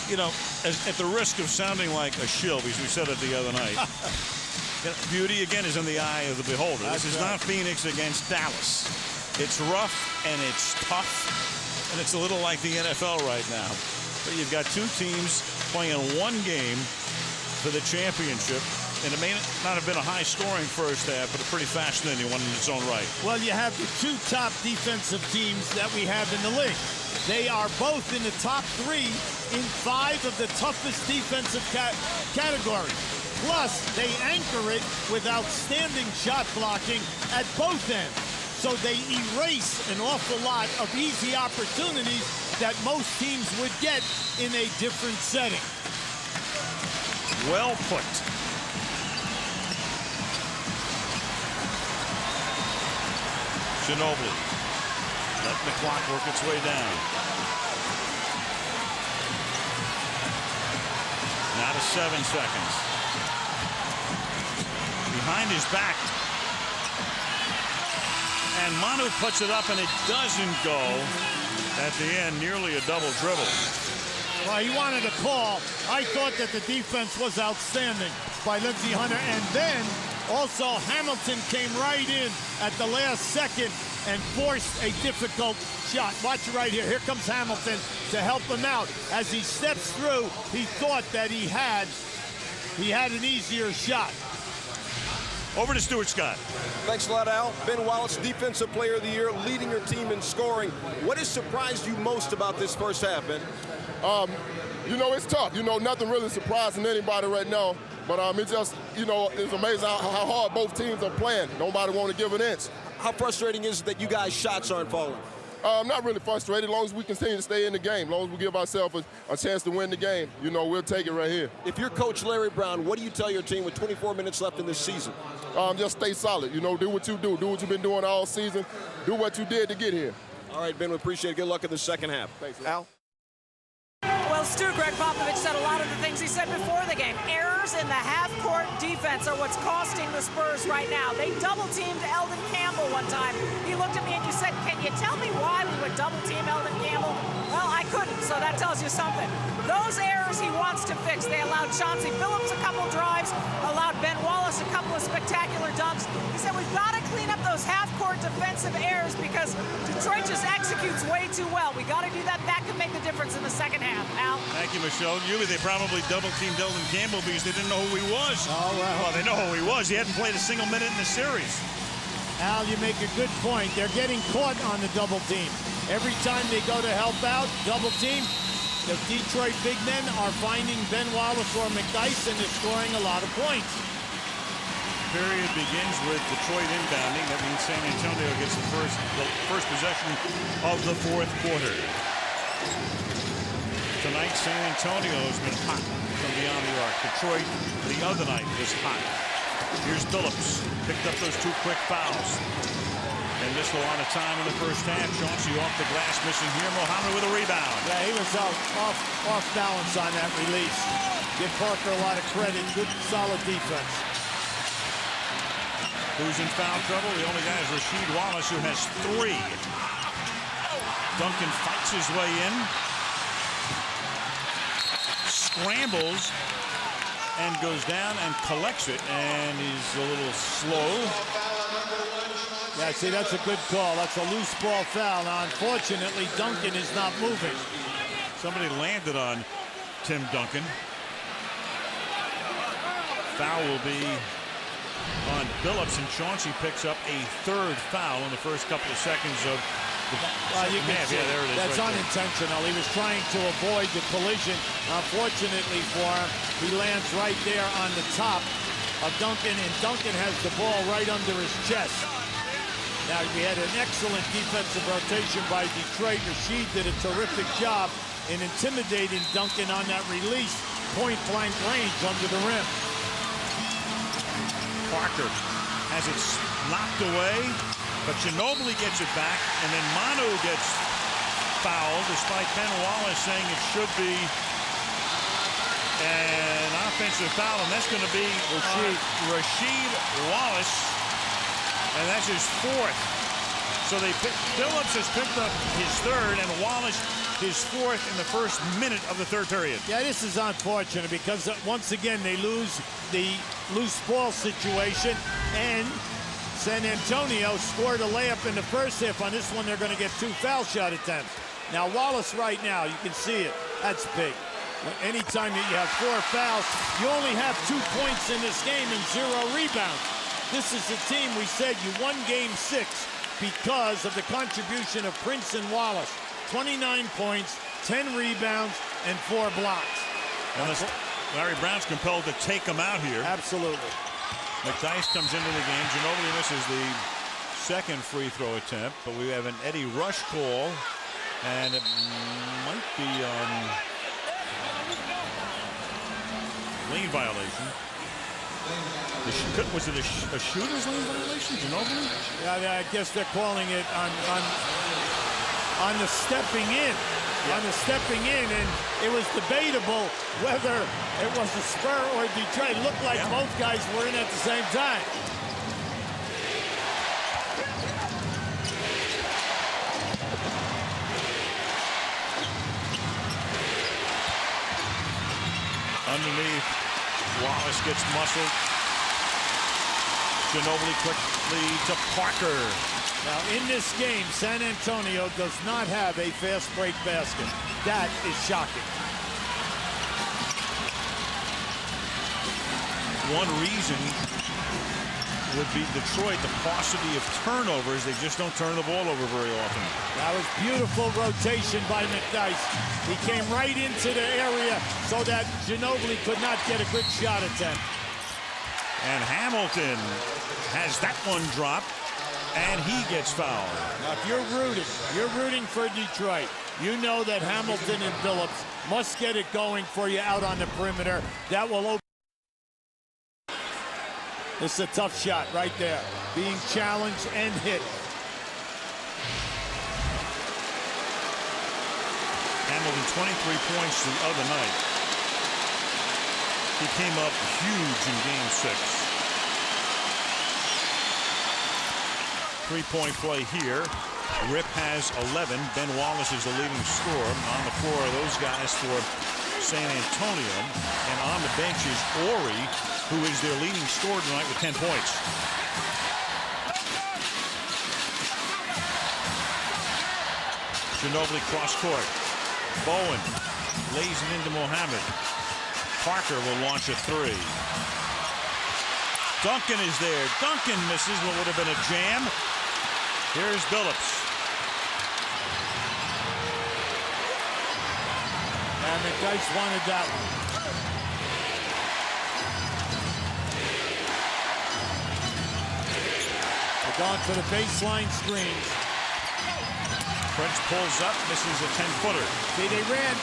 You know, at the risk of sounding like a shill, because we said it the other night, beauty, again, is in the eye of the beholder. This is not Phoenix against Dallas. It's rough, and it's tough, and it's a little like the NFL right now. But you've got two teams playing one game for the championship. And it may not have been a high-scoring first half, but a pretty fascinating one in its own right. Well, you have the two top defensive teams that we have in the league. They are both in the top 3 in 5 of the toughest defensive categories. Plus, they anchor it with outstanding shot blocking at both ends. So they erase an awful lot of easy opportunities that most teams would get in a different setting. Well put. Ginobili. Letting the clock work its way down. Now to 7 seconds. Behind his back. And Manu puts it up, and it doesn't go. At the end, nearly a double dribble. Well, he wanted a call. I thought that the defense was outstanding by Lindsey Hunter, and then also Hamilton came right in at the last second and forced a difficult shot. Watch it right here. Here comes Hamilton to help him out. As he steps through, he thought that he had an easier shot. Over to Stuart Scott. Thanks a lot, Al. Ben Wallace, Defensive Player of the Year, leading your team in scoring. What has surprised you most about this first half, Ben? You know, it's tough. You know, nothing really surprising anybody right now. But it's just, you know, it's amazing how hard both teams are playing. Nobody want to give an inch. How frustrating is it that you guys' shots aren't falling? Not really frustrated. As long as we continue to stay in the game, as long as we give ourselves a chance to win the game, you know, we'll take it right here. If you're Coach Larry Brown, what do you tell your team with 24 minutes left in this season? Just stay solid. You know, do what you do. Do what you've been doing all season. Do what you did to get here. All right, Ben, we appreciate it. Good luck in the second half. Thanks, Al. Well, Stu, Greg Popovich said a lot of the things he said before the game. Errors in the half-court defense are what's costing the Spurs right now. They double-teamed Elden Campbell one time. He looked at me and you said, can you tell me why we would double-team Elden Campbell? Well, I couldn't, so that tells you something. Those errors he wants to fix. They allowed Chauncey Billups a couple drives, allowed Ben Wallace a couple of spectacular dunks. He said, we've got to clean up those half-court defensive errors because Detroit just executes way too well. We got to do that. That could make the difference in the second half. Al? Thank you, Michelle. Usually they probably double-teamed Elden Campbell because they didn't know who he was. Oh, well, they know who he was. He hadn't played a single minute in the series. Al, you make a good point. They're getting caught on the double team. Every time they go to help out, double team, the Detroit big men are finding Ben Wallace or McDyess, and they're scoring a lot of points. Period begins with Detroit inbounding. That means San Antonio gets the first possession of the fourth quarter. Tonight, San Antonio has been hot from beyond the arc. Detroit, the other night, was hot. Here's Billups. Picked up those 2 quick fouls. And missed a lot of time in the first half. Chauncey off the glass, missing here. Mohammed with a rebound. Yeah, he was off balance on that release. Give Parker a lot of credit. Good, solid defense. Who's in foul trouble? The only guy is Rasheed Wallace, who has 3. Duncan fights his way in. Scrambles and goes down and collects it, and he's a little slow. Yeah, see, that's a good call. That's a loose ball foul. Now, unfortunately, Duncan is not moving. Somebody landed on Tim Duncan. Foul will be on Billups, and Chauncey picks up a third foul in the first couple of seconds of the you can see, yeah, there it is. that's right unintentional. He was trying to avoid the collision. Unfortunately for him, he lands right there on the top of Duncan, and Duncan has the ball right under his chest. Now, we had an excellent defensive rotation by Detroit. Rasheed did a terrific job in intimidating Duncan on that release, point-blank range under the rim. Parker has it knocked away, but Ginobili gets it back, and then Manu gets fouled, despite Ben Wallace saying it should be an offensive foul, and that's going to be Rasheed Wallace, and that's his fourth. So Billups has picked up his third, and Wallace his fourth in the first minute of the third period. Yeah, this is unfortunate because once again they lose the loose ball situation, and San Antonio scored a layup in the first half. On this one, they're going to get 2 foul shot attempts. Now, Wallace right now, you can see it. That's big. Anytime that you have 4 fouls, you only have 2 points in this game and 0 rebounds. This is a team, we said, you won Game 6 because of the contribution of Prince and Wallace. 29 points, 10 rebounds, and 4 blocks. Larry Brown's compelled to take him out here. Absolutely. McDyess comes into the game. Ginobili misses the second free throw attempt, but we have an Eddie Rush call, and it might be lane violation. Was it a shooter's lane violation, Ginobili? Yeah, I guess they're calling it on the stepping in. Yeah. On the stepping in, and it was debatable whether it was a Spur or Detroit. It looked like both guys were in at the same time. Underneath, Wallace gets muscled. Ginobili quickly to Parker. Now, in this game, San Antonio does not have a fast break basket. That is shocking. One reason would be Detroit, the paucity of turnovers. They just don't turn the ball over very often. That was beautiful rotation by McDyess. He came right into the area so that Ginobili could not get a good shot attempt. And Hamilton has that one dropped, and he gets fouled. Now, if you're rooting for Detroit, you know that Hamilton and Billups must get it going for you out on the perimeter. That will open. This is a tough shot right there, being challenged and hit. Hamilton, 23 points the other night. He came up huge in Game 6. 3-point play here. Rip has 11. Ben Wallace is the leading scorer. On the floor are those guys for San Antonio. And on the bench is Horry, who is their leading scorer tonight with 10 points. Ginobili cross court. Bowen lays it into Mohammed. Parker will launch a 3. Duncan is there. Duncan misses what would have been a jam. Here's Billups. And McDyess wanted that one. They're going for the baseline screens. Prince pulls up, misses a 10-footer. See, they ran.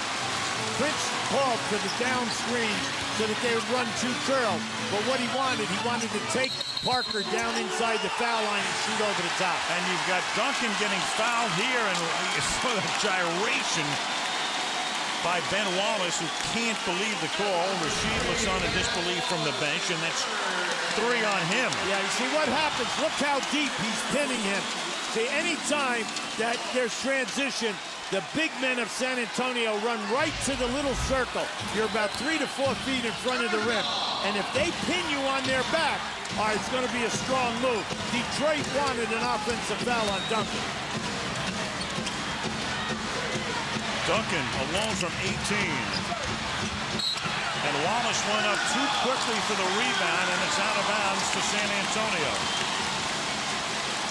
Prince called for the down screen so that they would run 2 curls. But what he wanted to take Parker down inside the foul line and shoot over the top. And you've got Duncan getting fouled here, and you saw that gyration by Ben Wallace, who can't believe the call. Rasheed looks on in disbelief from the bench, and that's 3 on him. Yeah, you see what happens. Look how deep he's pinning him. See, anytime that there's transition, the big men of San Antonio run right to the little circle. You're about 3 to 4 feet in front of the rim. And if they pin you on their back, all right, it's going to be a strong move. Detroit wanted an offensive foul on Duncan. Duncan alone from 18. And Wallace went up too quickly for the rebound, and it's out of bounds to San Antonio.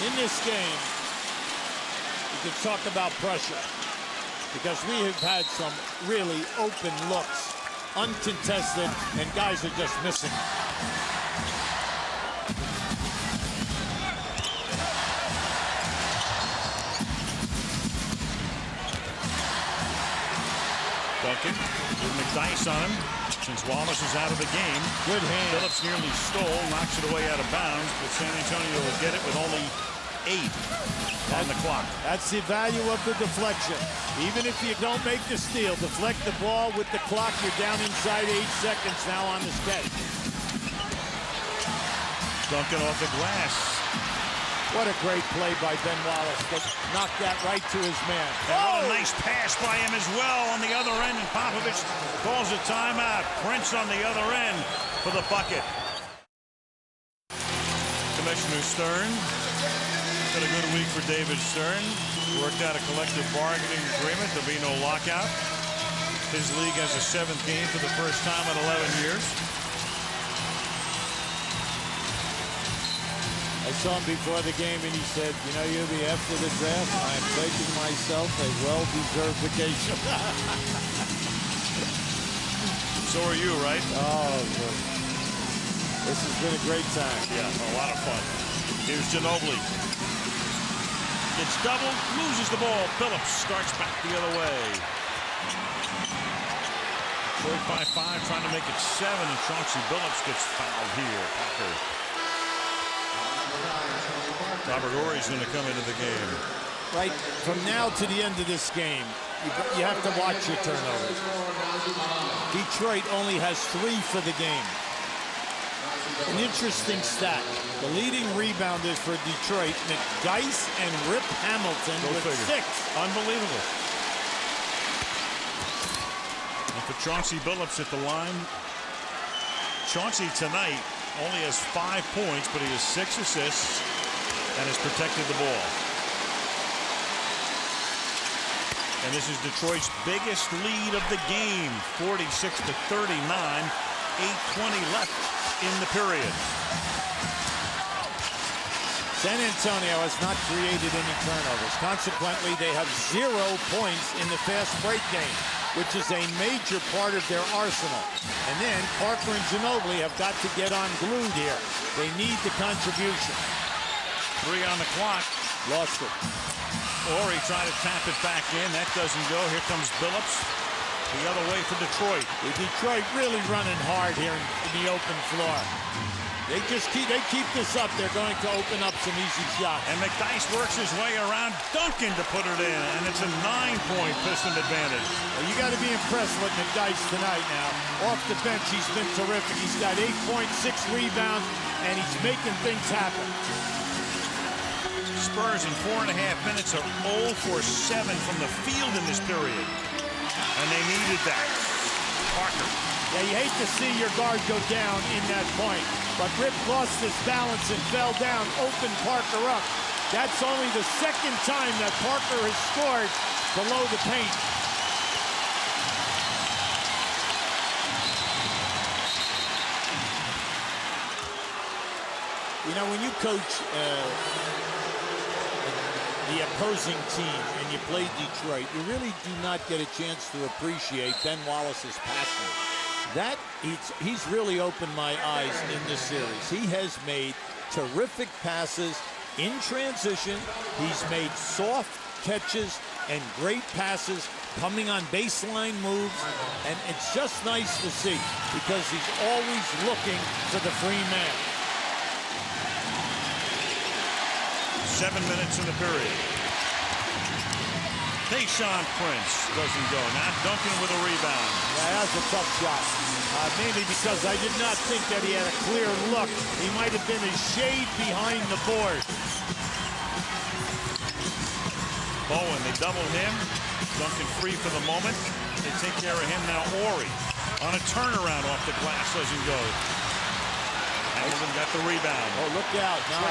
In this game, you can talk about pressure, because we have had some really open looks, uncontested, and guys are just missing. Duncan with McDyess on him since Wallace is out of the game. Good hand. Billups nearly stole, knocks it away out of bounds, but San Antonio will get it with only 8 on the clock. That's the value of the deflection. Even if you don't make the steal, deflect the ball with the clock. You're down inside 8 seconds now on this catch. Duncan off the glass. What a great play by Ben Wallace to knock that right to his man. And what a nice pass by him as well on the other end, and Popovich calls a timeout. Prince on the other end for the bucket. Commissioner Stern. It's been a good week for David Stern. Worked out a collective bargaining agreement. There'll be no lockout. His league has a 7th game for the first time in 11 years. I saw him before the game, and he said, you know, Yubi, after the draft, I'm taking myself a well-deserved vacation. So are you, right? Oh, good. This has been a great time. Yeah, a lot of fun. Here's Ginobili. Gets doubled, loses the ball. Billups starts back the other way. Detroit by 5, trying to make it 7, and Chauncey Billups gets fouled here. Packer. Robert Horry's going to come into the game. Right, from now to the end of this game, you have to watch your turnovers. Detroit only has 3 for the game. An interesting stat. The leading rebounders for Detroit, McDyess and Rip Hamilton with 6. Unbelievable. And for Chauncey Billups at the line, Chauncey tonight only has 5 points, but he has 6 assists and has protected the ball. And this is Detroit's biggest lead of the game, 46-39, 8:20 left in the period. San Antonio has not created any turnovers. Consequently, they have 0 points in the fast break game, which is a major part of their arsenal. And then Parker and Ginobili have got to get on glued here. They need the contribution. 3 on the clock. Lost it. Horry tried to tap it back in. That doesn't go. Here comes Billups. The other way for Detroit. Detroit really running hard here in the open floor. They keep this up. They're going to open up some easy shots. And McDyess works his way around Duncan to put it in, and it's a 9-point Piston advantage. Well, you got to be impressed with McDyess tonight now. Off the bench, he's been terrific. He's got 8 points, 6 rebounds, and he's making things happen. Spurs in 4.5 minutes are 0 for 7 from the field in this period. And they needed that. Parker. Yeah, you hate to see your guard go down in that point. But Rip lost his balance and fell down, opened Parker up. That's only the 2nd time that Parker has scored below the paint. You know, when you coach the opposing team and you play Detroit, you really do not get a chance to appreciate Ben Wallace's passing. That he's really opened my eyes in this series. He has made terrific passes in transition. He's made soft catches and great passes coming on baseline moves, and it's just nice to see because he's always looking for the free man. 7 minutes in the period. Tayshaun Prince doesn't go. Now Duncan with a rebound. Yeah, that was a tough shot. Mainly because I did not think that he had a clear look. He might have been a shade behind the board. Bowen, they double him. Duncan free for the moment. They take care of him now. Horry on a turnaround off the glass, doesn't go. Hamilton got the rebound. Oh, look out. Now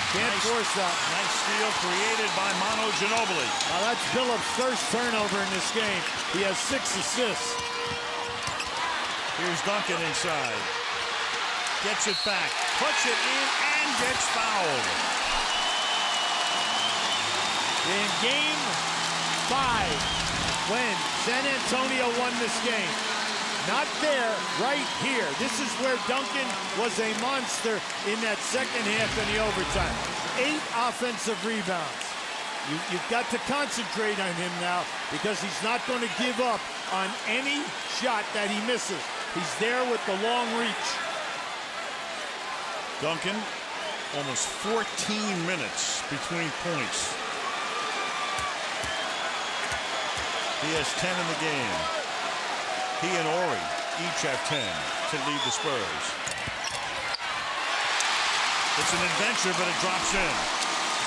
can't force that. Nice steal created by Manu Ginobili. Now that's Billups' first turnover in this game. He has 6 assists. Here's Duncan inside. Gets it back, puts it in, and gets fouled. In game 5, when San Antonio won this game, not there, right here. This is where Duncan was a monster in that second half and the overtime. 8 offensive rebounds. You've got to concentrate on him now because he's not going to give up on any shot that he misses. He's there with the long reach. Duncan, almost 14 minutes between points. He has 10 in the game. He and Horry each have 10 to lead the Spurs. It's an adventure, but it drops in.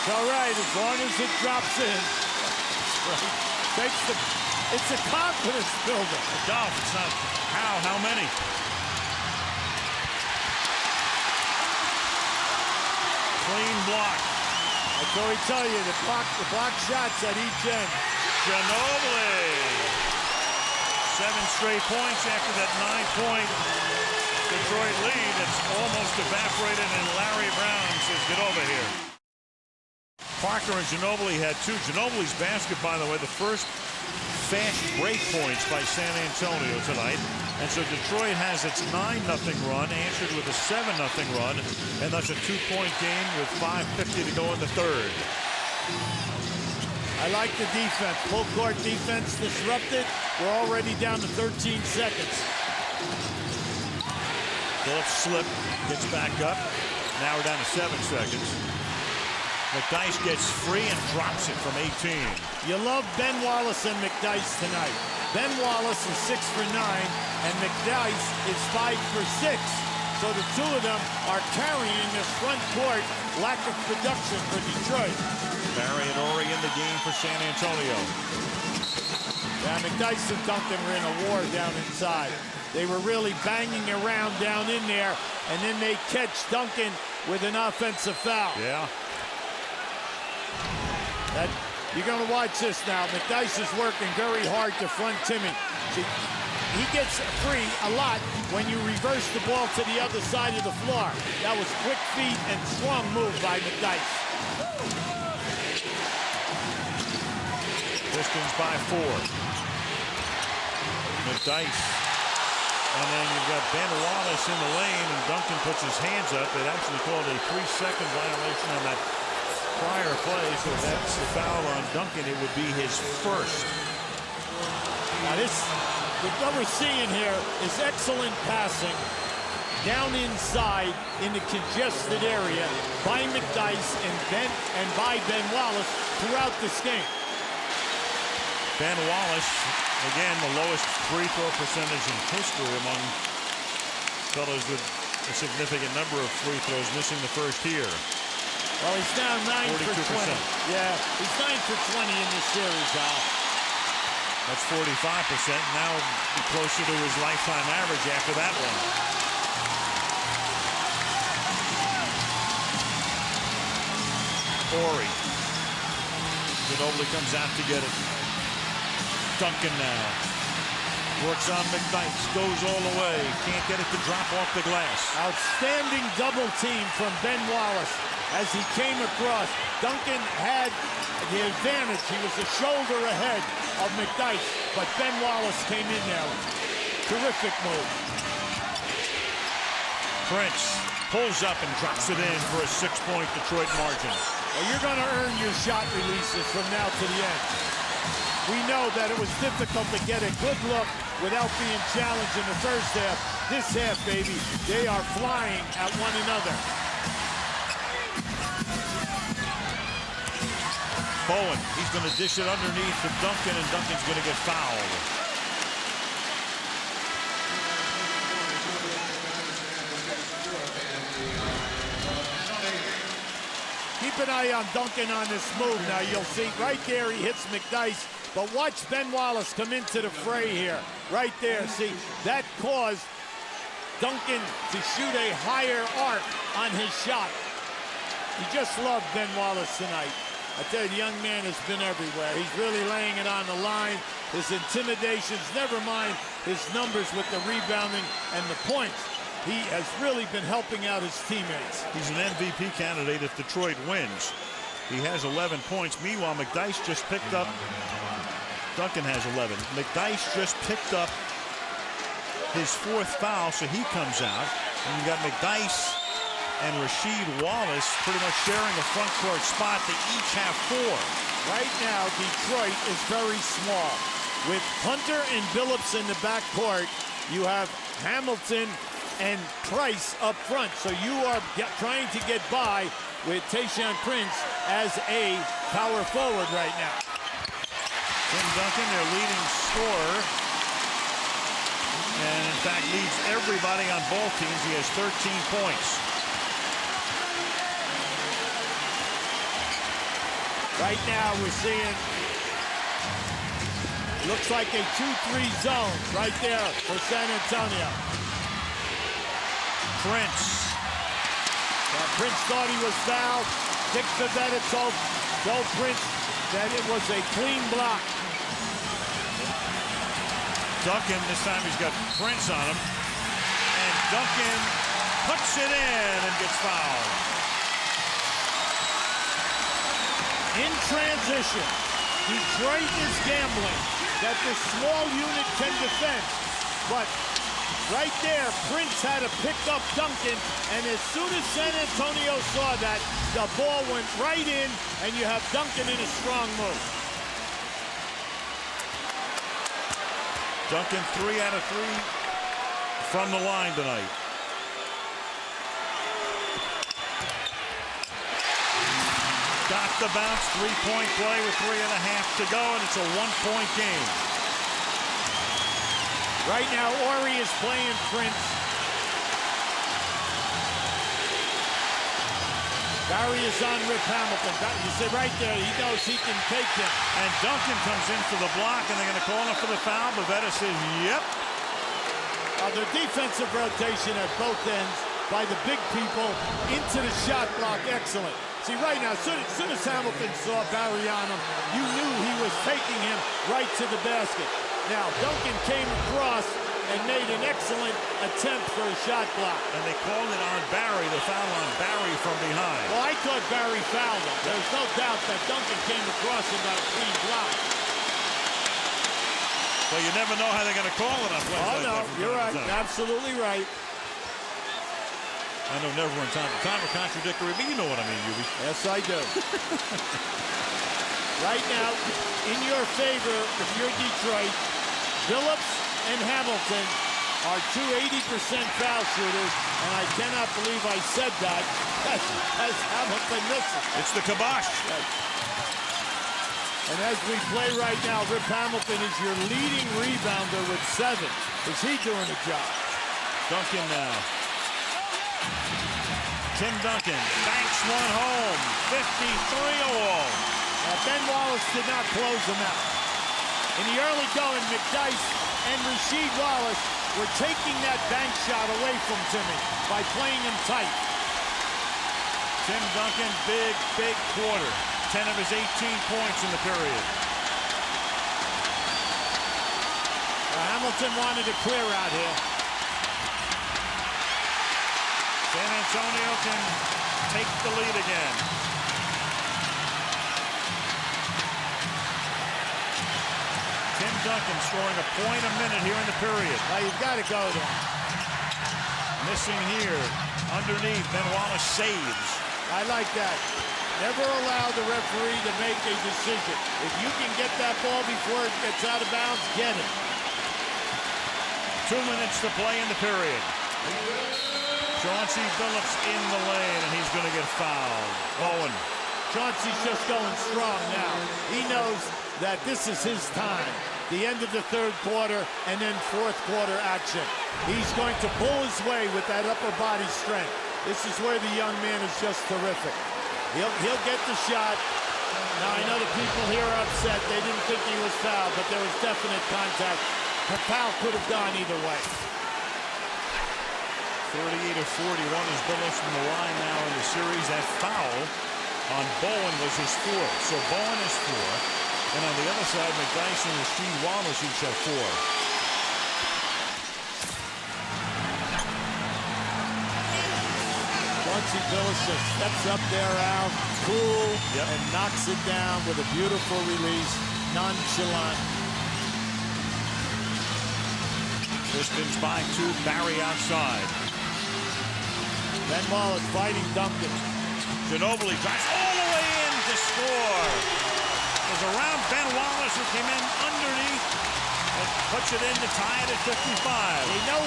It's all right as long as it drops in. It's a confidence builder. Golf, it's not how many. Clean block. That's what we tell you, the block shots at each end. Ginobili. 7 straight points after that 9-point Detroit lead. It's almost evaporated, and Larry Brown says, get over here. Parker and Ginobili had 2. Ginobili's basket, by the way, the first fast break points by San Antonio tonight. And so Detroit has its 9-0 run, answered with a 7-0 run, and that's a 2-point game with 5:50 to go in the third. I like the defense. Full court defense disrupted. We're already down to 13 seconds. Billups slip, gets back up. Now we're down to 7 seconds. McDyess gets free and drops it from 18. You love Ben Wallace and McDyess tonight. Ben Wallace is 6 for 9, and McDyess is 5 for 6. So the two of them are carrying this front court lack of production for Detroit. Barry and Horry in the game for San Antonio. Yeah, McDyess and Duncan were in a war down inside. They were really banging around down in there, and then they catch Duncan with an offensive foul. Yeah. You're going to watch this now. McDyess is working very hard to front Timmy. See, he gets free a lot when you reverse the ball to the other side of the floor. That was quick feet and strong move by McDyess. Pistons by 4. McDyess. And then you've got Ben Wallace in the lane, and Duncan puts his hands up. It actually called a 3-second violation on that prior play, so that's the foul on Duncan. It would be his first. Now what we're seeing here is excellent passing down inside in the congested area by McDyess and by Ben Wallace throughout this game. Ben Wallace, again, the lowest free throw percentage in history among fellows with a significant number of free throws, missing the first here. Well, he's now 9 for 20. Yeah, he's 9 for 20 in this series, Al. That's 45%. Now closer to his lifetime average after that one. Horry. Ginobili comes out to get it. Duncan now. Works on McDyess. Goes all the way. Can't get it to drop off the glass. Outstanding double team from Ben Wallace as he came across. Duncan had the advantage. He was a shoulder ahead of McDyess, but Ben Wallace came in there. Terrific move. Prince pulls up and drops it in for a 6-point Detroit margin. Well, you're going to earn your shot releases from now to the end. We know that it was difficult to get a good look without being challenged in the first half. This half, baby, they are flying at one another. Bowen, he's going to dish it underneath to Duncan, and Duncan's going to get fouled. Keep an eye on Duncan on this move. Now you'll see right there he hits McDyess, but watch Ben Wallace come into the fray here. Right there, see, that caused Duncan to shoot a higher arc on his shot. You just love Ben Wallace tonight. I tell you, the young man has been everywhere. He's really laying it on the line. His intimidations, never mind his numbers with the rebounding and the points. He has really been helping out his teammates. He's an MVP candidate if Detroit wins. He has 11 points. Meanwhile, McDyess just picked up. Duncan has 11. McDyess just picked up his 4th foul, so he comes out. And you got McDyess and Rasheed Wallace pretty much sharing a front court spot. They each have 4. Right now, Detroit is very small. With Hunter and Billups in the backcourt, you have Hamilton and Price up front. So you are trying to get by with Tayshaun Prince as a power forward right now. Tim Duncan, their leading scorer, and in fact leads everybody on both teams. He has 13 points. Right now we're seeing, looks like a 2-3 zone right there for San Antonio. Prince. Prince thought he was fouled. Dick Pivetta told Prince that it was a clean block. Duncan, this time he's got Prince on him. And Duncan puts it in and gets fouled. In transition, Detroit is gambling that the small unit can defend. But right there, Prince had to pick up Duncan, and as soon as San Antonio saw that, the ball went right in, and you have Duncan in a strong move. Duncan 3 out of 3 from the line tonight. Got the bounce, 3-point play with 3.5 to go, and it's a 1-point game. Right now, Horry is playing Prince. Barry is on Rip Hamilton. You see right there, he knows he can take him. And Duncan comes in for the block, and they're going to call him for the foul. Pivetta says, yep. The defensive rotation at both ends by the big people into the shot block, excellent. See, right now, as soon as Hamilton saw Barry on him, you knew he was taking him right to the basket. Now, Duncan came across and made an excellent attempt for a shot block. And they called it on Barry, the foul on Barry from behind. Well, I thought Barry fouled him. There's no doubt that Duncan came across and got a clean block. Well, you never know how they're going to call it on plays like no, that. you're right. Absolutely right. I know never in time are contradictory, but you know what I mean, Ubi. Yes, I do. Right now, in your favor, if you're Detroit, Billups and Hamilton are 2 80% foul shooters, and I cannot believe I said that as Hamilton misses. It's the kibosh. And as we play right now, Rip Hamilton is your leading rebounder with 7. Is he doing a job? Duncan now. Tim Duncan banks one home, 53-all. Ben Wallace did not close him out. In the early going, McDyess and Rasheed Wallace were taking that bank shot away from Timmy by playing him tight. Tim Duncan, big quarter. 10 of his 18 points in the period. Hamilton wanted to clear out here. San Antonio can take the lead again. Tim Duncan scoring a point a minute here in the period. Now you've got to go there. Missing here. Underneath, Ben Wallace saves. I like that. Never allow the referee to make a decision. If you can get that ball before it gets out of bounds, get it. 2 minutes to play in the period. Chauncey Billups in the lane, and he's going to get fouled. Bowen. Chauncey's just going strong now. He knows that this is his time. The end of the third quarter and then fourth quarter action. He's going to pull his way with that upper body strength. This is where the young man is just terrific. He'll get the shot. Now, I know the people here are upset. They didn't think he was fouled, but there was definite contact. The foul could have gone either way. 38 of 41 is Billups from the line now in the series. That foul on Bowen was his 4th. So Bowen is 4. And on the other side, McDyess and Rasheed Wallace each have 4. Chauncey Billups just steps up there, Al, cool, and knocks it down with a beautiful release, nonchalant. Pistons by 2, Barry outside. Ben Wallace fighting Duncan. Ginobili drives all the way in to score. It was around Ben Wallace who came in underneath and puts it in to tie it at 55. Hey, no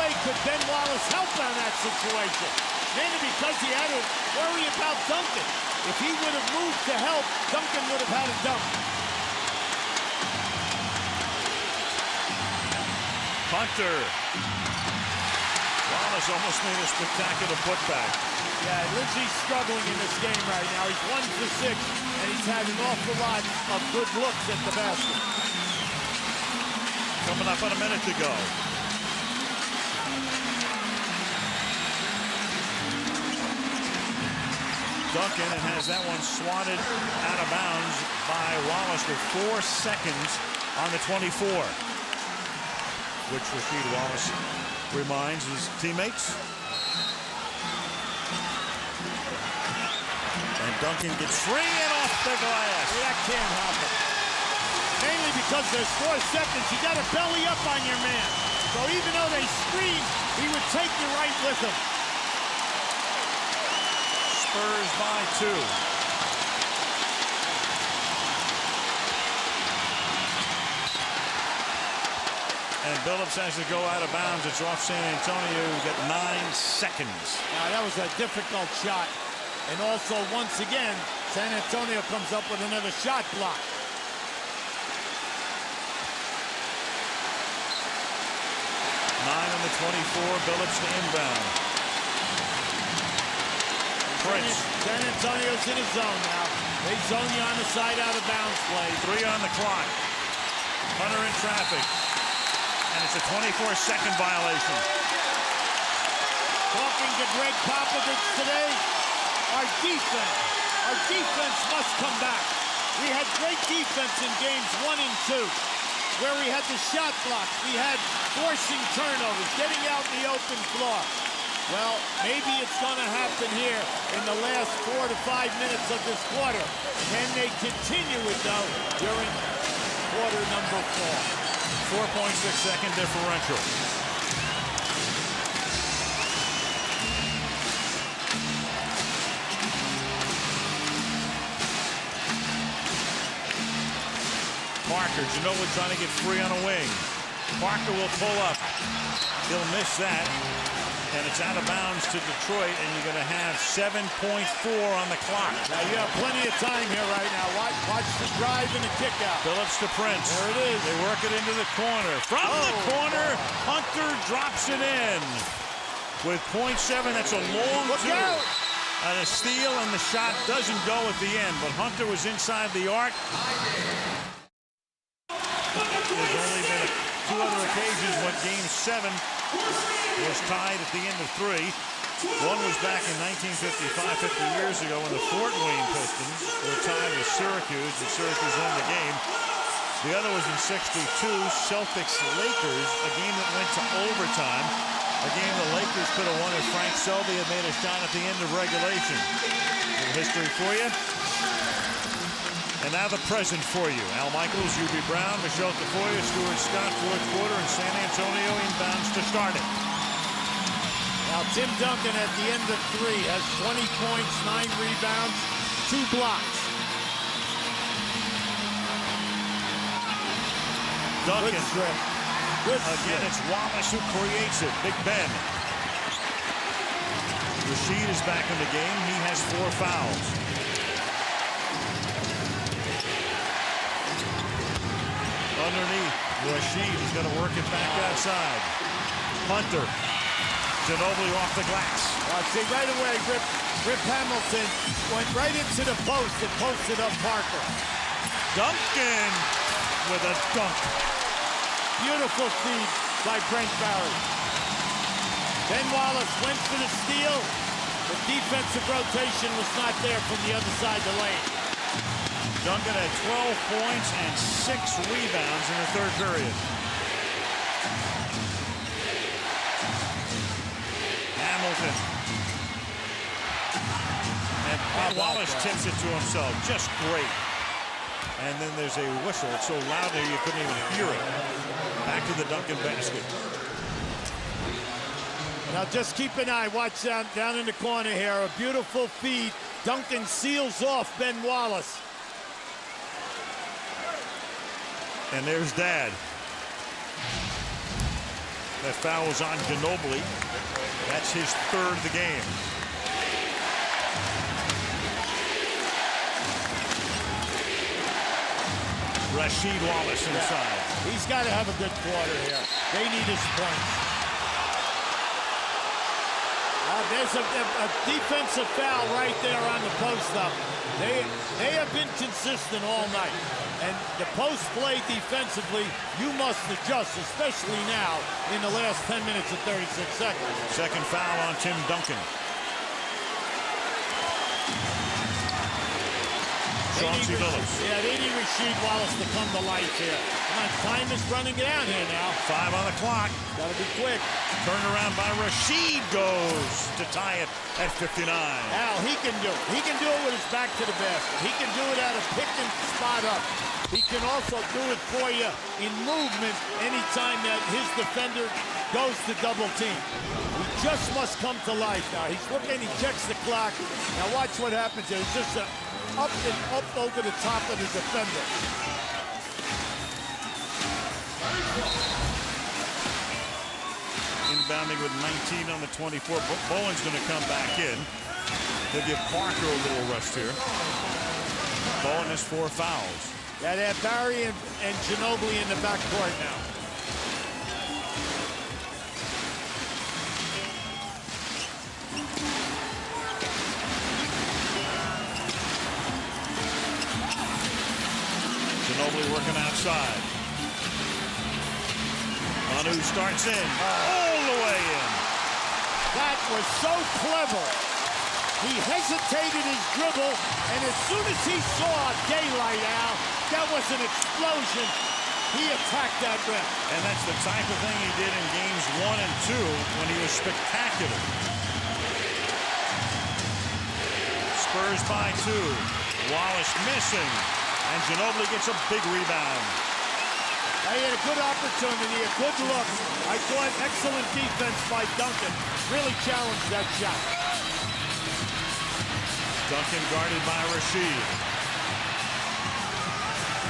way could Ben Wallace help on that situation. Mainly because he had to worry about Duncan. If he would have moved to help, Duncan would have had a dunk. Hunter. Wallace almost made a spectacular putback. Yeah, Lindsey's struggling in this game right now. He's 1 for 6, and he's had an awful lot of good looks at the basket. Coming up on a minute to go. Duncan, and has that one swatted out of bounds by Wallace with 4 seconds on the 24. Which Rasheed Wallace reminds his teammates. And Duncan gets free and off the glass. That can't happen. Mainly because there's 4 seconds. You got to belly up on your man. So even though they scream, he would take you right with him. Spurs by 2. And Billups has to go out of bounds. It's off San Antonio. You get 9 seconds. Now, that was a difficult shot. And also, once again, San Antonio comes up with another shot block. 9 on the 24. Billups to inbound. Prince. San Antonio's in his zone now. They zone you on the side out of bounds play. 3 on the clock. Hunter in traffic. And it's a 24-second violation. Talking to Greg Popovich today, our defense must come back. We had great defense in games 1 and 2, where we had the shot blocks, we had forcing turnovers, getting out in the open floor. Well, maybe it's going to happen here in the last 4 to 5 minutes of this quarter. Can they continue it, though, during quarter number 4? 4.6-second differential. Parker, Ginobili trying to get free on a wing. Parker will pull up. He'll miss that. And it's out of bounds to Detroit, and you're going to have 7.4 on the clock. Now, you have plenty of time here right now. Watch the drive and the kick out. Billups to Prince. There it is. They work it into the corner. From the corner, Hunter drops it in. With 0.7, that's a long two. And a steal, and the shot doesn't go at the end, but Hunter was inside the arc. There's only been 2 other occasions when Game 7 was tied at the end of 3. One was back in 1955, 50 years ago, when the Fort Wayne Pistons were tied with Syracuse, and Syracuse won the game. The other was in 62, Celtics-Lakers, a game that went to overtime. A game the Lakers could have won if Frank Selby had made a shot at the end of regulation. A little history for you. And now the present for you. Al Michaels, UB Brown, Michelle Tafoya, Stuart Scott, 4th quarter, and San Antonio inbounds to start it. Now Tim Duncan at the end of 3 has 20 points, 9 rebounds, 2 blocks. Duncan. Good strip. Good Again, strip. it's Wallace who creates it. Big Ben. Rasheed is back in the game. He has 4 fouls. Underneath, Rasheed is going to work it back outside. Hunter. Ginobili off the glass. See, right away, Rip Hamilton went right into the post and posted up Parker. Duncan with a dunk. Beautiful feed by Brent Barry. Ben Wallace went for the steal. The defensive rotation was not there from the other side of the lane. Duncan had 12 points and 6 rebounds in the third period. Hamilton. And Wallace tips it to himself. Just great. And then there's a whistle. It's so loud there you couldn't even hear it. Back to the Duncan basket. Now just keep an eye. Watch down in the corner here. A beautiful feed. Duncan seals off Ben Wallace. And there's Dad. That foul was on Ginobili. That's his third of the game. Rasheed Wallace inside. Yeah. He's got to have a good quarter here. They need his points. There's a defensive foul right there on the post-up. They have been consistent all night. And the post play defensively, you must adjust, especially now in the last 10 minutes and 36 seconds. Second foul on Tim Duncan. Chauncey Billups. Yeah, they need Rasheed Wallace to come to life here. Come on, time is running down here now. 5 on the clock. Gotta be quick. Turned around by Rasheed, goes to tie it at 59. Al, he can do it. He can do it with his back to the basket. He can do it out of picking spot up. He can also do it for you in movement anytime that his defender goes to double team. He just must come to life now. He's looking, he checks the clock. Now watch what happens here. It's just up and up over the top of the defender. Inbounding with 19 on the 24. Bowen's going to come back in. They'll give Parker a little rest here. Bowen has 4 fouls. Yeah, they have Barry and Ginobili in the backcourt now. Ginobili working outside. Manu starts in, all the way in. That was so clever. He hesitated his dribble, and as soon as he saw daylight, Al, that was an explosion. He attacked that rim. And that's the type of thing he did in games 1 and 2 when he was spectacular. Spurs by 2. Wallace missing. And Ginobili gets a big rebound. He had a good opportunity, a good look. I thought excellent defense by Duncan. Really challenged that shot. Duncan guarded by Rasheed.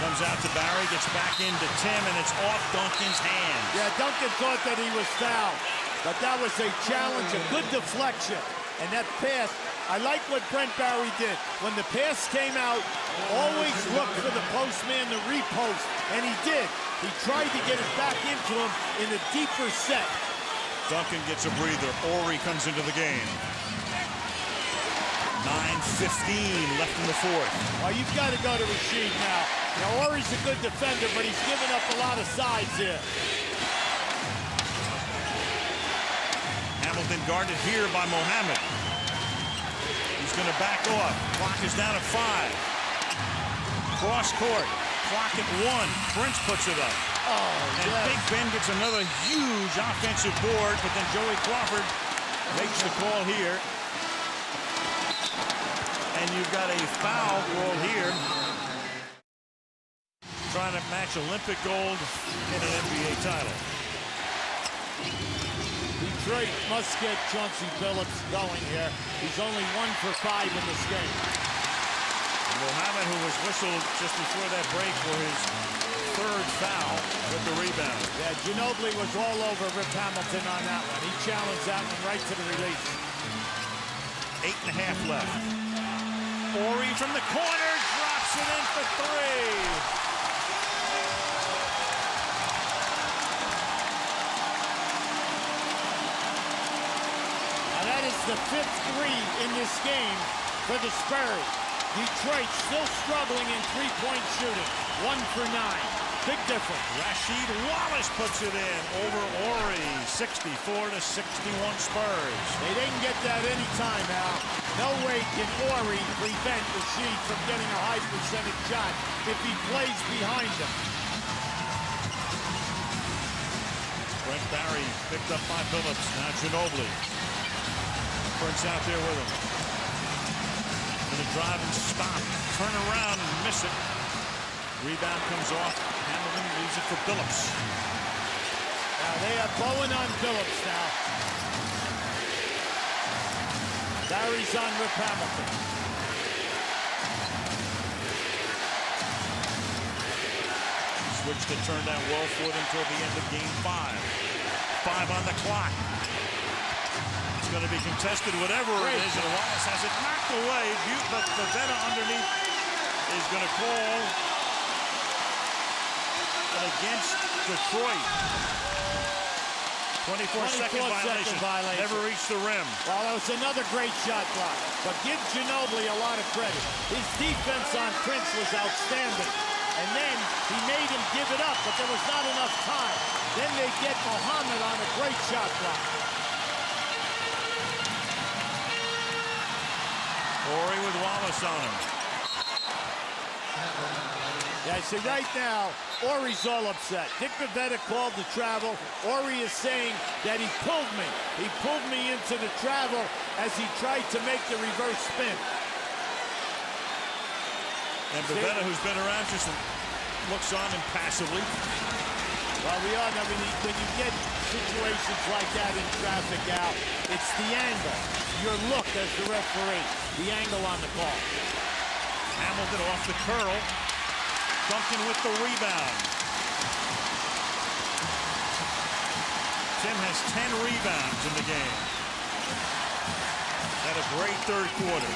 Comes out to Barry, gets back into Tim, and it's off Duncan's hands. Yeah, Duncan thought that he was fouled, but that was a challenge, a good deflection. And that pass, I like what Brent Barry did. When the pass came out, always look for the postman to repost, and he did. He tried to get it back into him in a deeper set. Duncan gets a breather. Horry comes into the game. 9:15 left in the fourth. Oh, you've got to go to Rasheed now. Now, Horry's a good defender, but he's given up a lot of sides here. Hamilton guarded here by Mohammed. He's going to back off. Clock is down at 5. Cross court. Clock at 1. Brent puts it up. Oh, and yes. Big Ben gets another huge offensive board, but then Joey Crawford makes the call here. And you've got a foul call here. Trying to match Olympic gold in an NBA title. Detroit must get Chauncey Billups going here. He's only 1 for 5 in this game. Mohammed, who was whistled just before that break for his 3rd foul with the rebound. Yeah, Ginobili was all over Rip Hamilton on that one. He challenged that one right to the release. 8.5 left. Horry from the corner drops it in for 3. That is the 5th 3 in this game for the Spurs. Detroit still struggling in 3-point shooting. 1 for 9. Big difference. Rasheed Wallace puts it in over Horry. 64-61 Spurs. They didn't get that any time, Al. No way can Horry prevent Rasheed from getting a high percentage shot if he plays behind him. Brent Barry picked up by Billups. Now Ginobili. Brent's out there with him. Gonna drive and stop. Turn around and miss it. Rebound comes off. Hamilton leaves it for Billups. Now they have Bowen on Billups now. Barry's on Rip Hamilton. Switch that turned out well for them toward the end of game 5. 5 on the clock. It's going to be contested, whatever it is, and Wallace has it knocked away. But Beno underneath is going to call against Detroit. 24-second violation. Never reached the rim. Well, that was another great shot block. But give Ginobili a lot of credit. His defense on Prince was outstanding. And then he made him give it up, but there was not enough time. Then they get Mohammed on a great shot block. Horry with Wallace on him. Yeah, see, right now, Horry's all upset. Dick Bavetta called the travel. Horry is saying that he pulled me. He pulled me into the travel as he tried to make the reverse spin. And Bavetta, who's been around, just looks on impassively. Well, we all know when you get situations like that in traffic, Al, it's the angle. Your look as the referee. The angle on the call. Hamilton off the curl. Duncan with the rebound. Tim has 10 rebounds in the game. Had a great third quarter.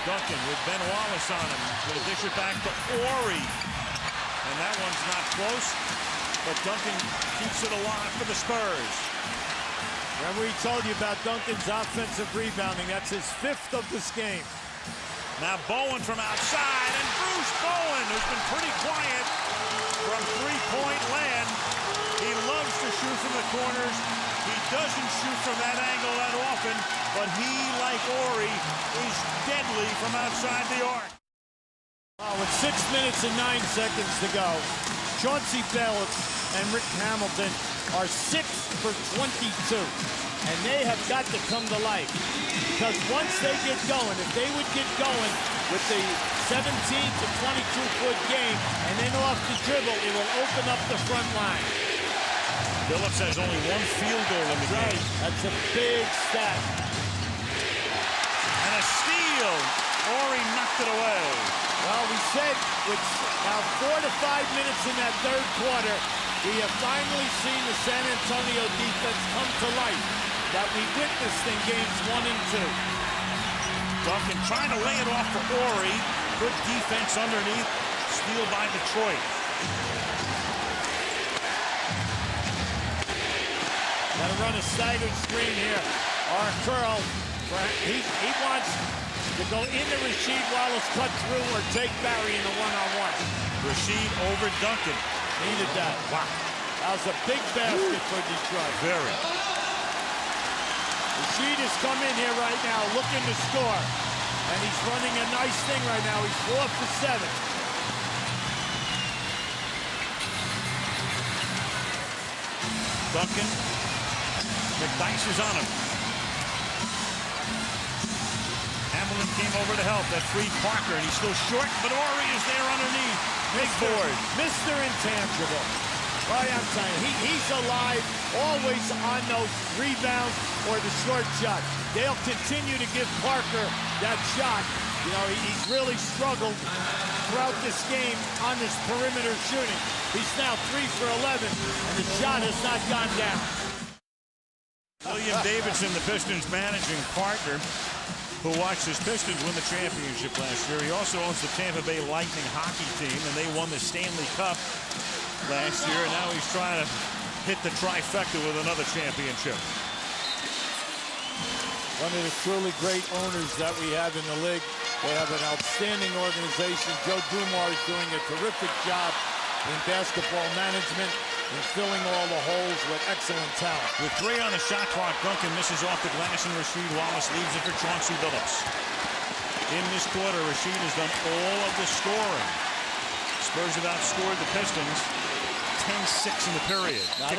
Duncan with Ben Wallace on him. Will dish it back to Horry. And that one's not close. But Duncan keeps it alive for the Spurs. Remember we told you about Duncan's offensive rebounding. That's his 5th of this game. Now Bowen from outside, and Bruce Bowen, who's been pretty quiet from three-point land. He loves to shoot from the corners. He doesn't shoot from that angle that often, but he, like Horry, is deadly from outside the arc. With 6 minutes and 9 seconds to go, Chauncey Billups and Rick Hamilton are 6 for 22, and they have got to come to life. Because once they get going, if they would get going with the 17 to 22-foot game and then off the dribble, it will open up the front line. Billups has only 1 field goal in the game. That's a big stat. And a steal. Horry knocked it away. Well, we said with now 4 to 5 minutes in that third quarter, we have finally seen the San Antonio defense come to life that we witnessed in games 1 and 2. Duncan trying to lay it off for Horry. Good defense underneath. Steal by Detroit. Got to run a staggered screen here. Or a curl. He wants to go into Rasheed Wallace, cut through, or take Barry in a one-on-one. Rasheed over Duncan. Needed that. Wow. That was a big basket for Detroit. Very. Rasheed has come in here right now looking to score. And he's running a nice thing right now. He's 4 for 7. Duncan. McDyess is on him. Hamilton came over to help. That freed Parker, and he's still short, but Horry is there underneath. Big board. Mr. Intangible. Boy, I'm telling you, he's alive, always on those rebounds or the short shot. They'll continue to give Parker that shot. You know, he's really struggled throughout this game on this perimeter shooting. He's now 3 for 11, and the shot has not gone down. William Davidson, the Pistons managing partner, who watched his Pistons win the championship last year. He also owns the Tampa Bay Lightning hockey team, and they won the Stanley Cup last year, and now he's trying to hit the trifecta with another championship. One of the truly great owners that we have in the league. They have an outstanding organization. Joe Dumars is doing a terrific job in basketball management and filling all the holes with excellent talent. With 3 on the shot clock, Duncan misses off the glass, and Rasheed Wallace leaves it for Chauncey Billups. In this quarter, Rasheed has done all of the scoring. Spurs have outscored the Pistons 10-6 in the period. Now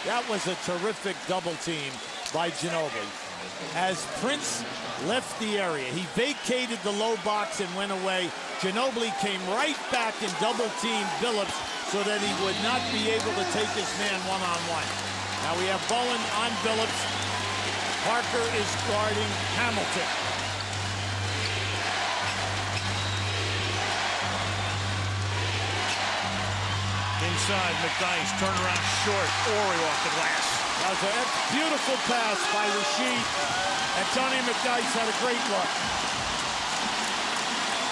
that was a terrific double team by Ginobili. As Prince left the area, he vacated the low box and went away. Ginobili came right back and double-teamed Billups so that he would not be able to take his man one-on-one. Now we have Bowen on Billups. Parker is guarding Hamilton. Inside, McDyess, turnaround short, Horry off the glass. That was a beautiful pass by Rasheed. And Tony McDyess had a great look.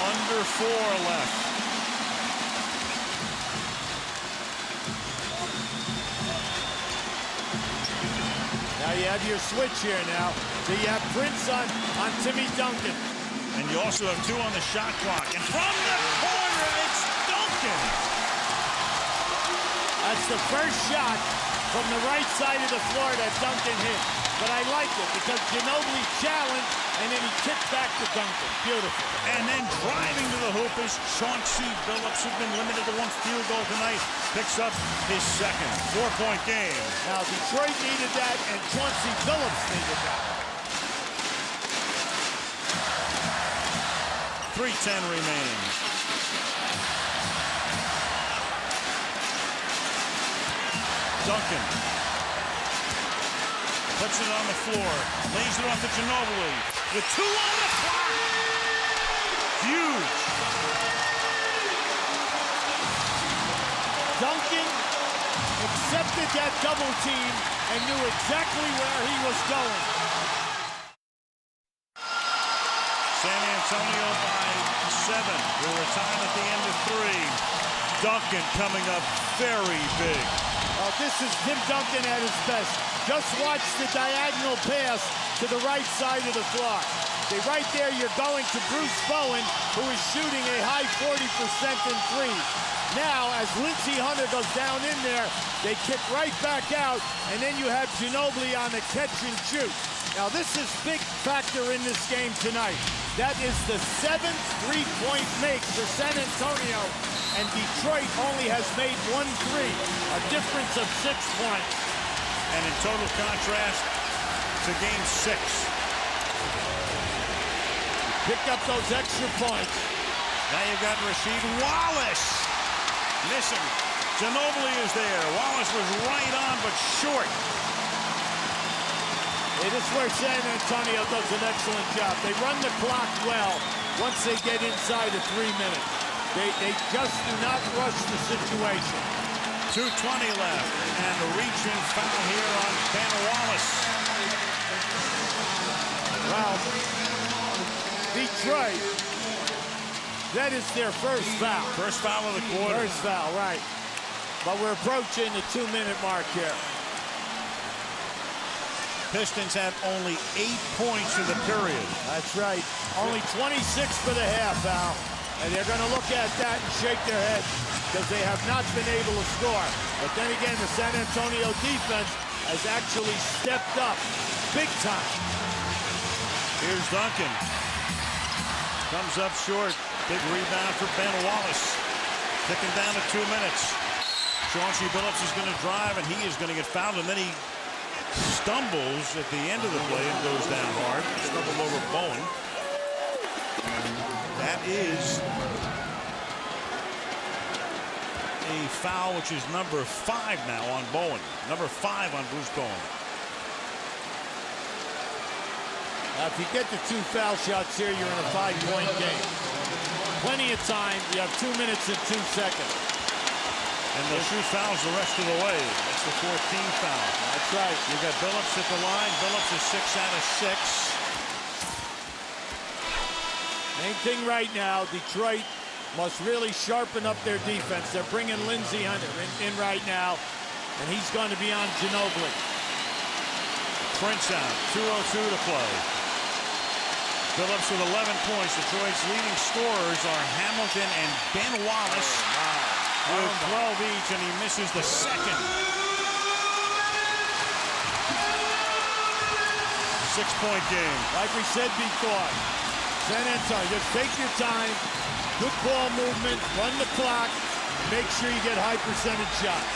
Under 4 left. Now you have your switch here now. So you have Prince on Timmy Duncan. And you also have 2 on the shot clock. And from the corner, it's Duncan. That's the first shot from the right side of the floor that Duncan hit. But I like it because Ginobili challenged and then he kicked back to Duncan. Beautiful. And then driving to the hoop is Chauncey Billups, who's been limited to 1 field goal tonight. Picks up his second 4-point game. Now Detroit needed that and Chauncey Billups needed that. 3:10 remaining. Duncan puts it on the floor, lays it off to Ginobili. With 2 on the clock. Huge. Duncan accepted that double team and knew exactly where he was going. San Antonio by 7. We were tied at the end of 3. Duncan coming up very big. This is Tim Duncan at his best. Just watch the diagonal pass to the right side of the floor. See, right there, you're going to Bruce Bowen, who is shooting a high 40% in threes. Now, as Lindsey goes down in there, they kick right back out, and then you have Ginobili on the catch and shoot. Now, this is big factor in this game tonight. That is the 7th three-point make for San Antonio, and Detroit only has made 1 3, a difference of 6 points. And in total contrast to game 6. Pick up those extra points. Now you've got Rasheed Wallace. Listen, Ginobili is there. Wallace was right on, but short. It is where San Antonio does an excellent job. They run the clock well once they get inside of 3 minutes. They just do not rush the situation. 2:20 left, and the reach-in foul here on Beno Wallace. Well, Detroit, that is their first foul. First foul of the quarter. First foul, right. But we're approaching the 2-minute mark here. Pistons have only 8 points in the period. That's right. Only 26 for the half, Al. And they're going to look at that and shake their head because they have not been able to score. But then again, the San Antonio defense has actually stepped up big time. Here's Duncan. Comes up short. Big rebound for Beno Wallace. Ticking down to 2 minutes. Chauncey Billups is going to drive, and he is going to get fouled, and then he stumbles at the end of the play and goes down hard. Stumbled over Bowen. That is a foul, which is number 5 now on Bowen. Number 5 on Bruce Bowen. Now, if you get the 2 foul shots here, you're in a 5-point game. Plenty of time. You have 2 minutes and 2 seconds. And they'll shoot fouls the rest of the way. That's the 14th foul. That's right. You got Billups at the line. Billups is 6 out of 6. Main thing right now, Detroit must really sharpen up their defense. They're bringing Lindsey in right now, and he's going to be on Ginobili. Prince out. 2:02 to play. Billups with 11 points. Detroit's leading scorers are Hamilton and Ben Wallace with 12 each, and he misses the second. 6-point game. Like we said before, San Antonio, just take your time, good ball movement, run the clock, make sure you get high percentage shots.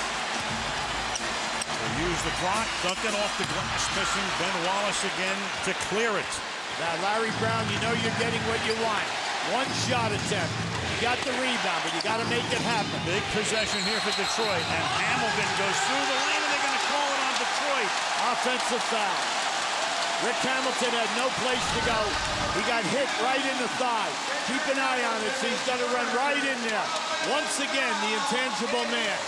They use the clock. Duncan off the glass, missing. Ben Wallace again to clear it. Now, Larry Brown, you know you're getting what you want. One shot attempt. You got the rebound, but you got to make it happen. Big possession here for Detroit, and Hamilton goes through the lane, and they're going to call it on Detroit. Offensive foul. Rick Hamilton had no place to go. He got hit right in the thigh. Keep an eye on it. So he's going to run right in there. Once again, the intangible man.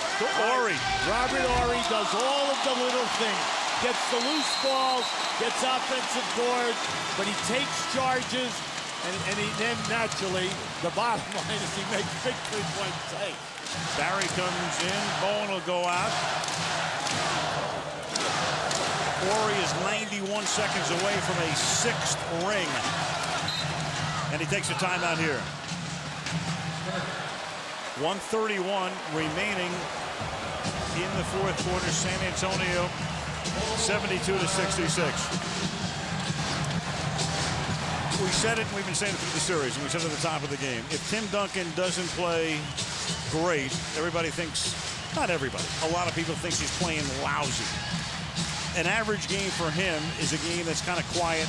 Horry. Robert Horry does all of the little things. Gets the loose balls, gets offensive boards, but he takes charges, and he then naturally, the bottom line is he makes big three-point saves. Barry comes in. Bowen will go out. Horry is 91 seconds away from a 6th ring. And he takes a timeout here. 1:31 remaining in the fourth quarter. San Antonio 72-66. We said it, and we've been saying it through the series, and we said it at the top of the game. If Tim Duncan doesn't play great, everybody thinks, not everybody, a lot of people think he's playing lousy. An average game for him is a game that's kind of quiet.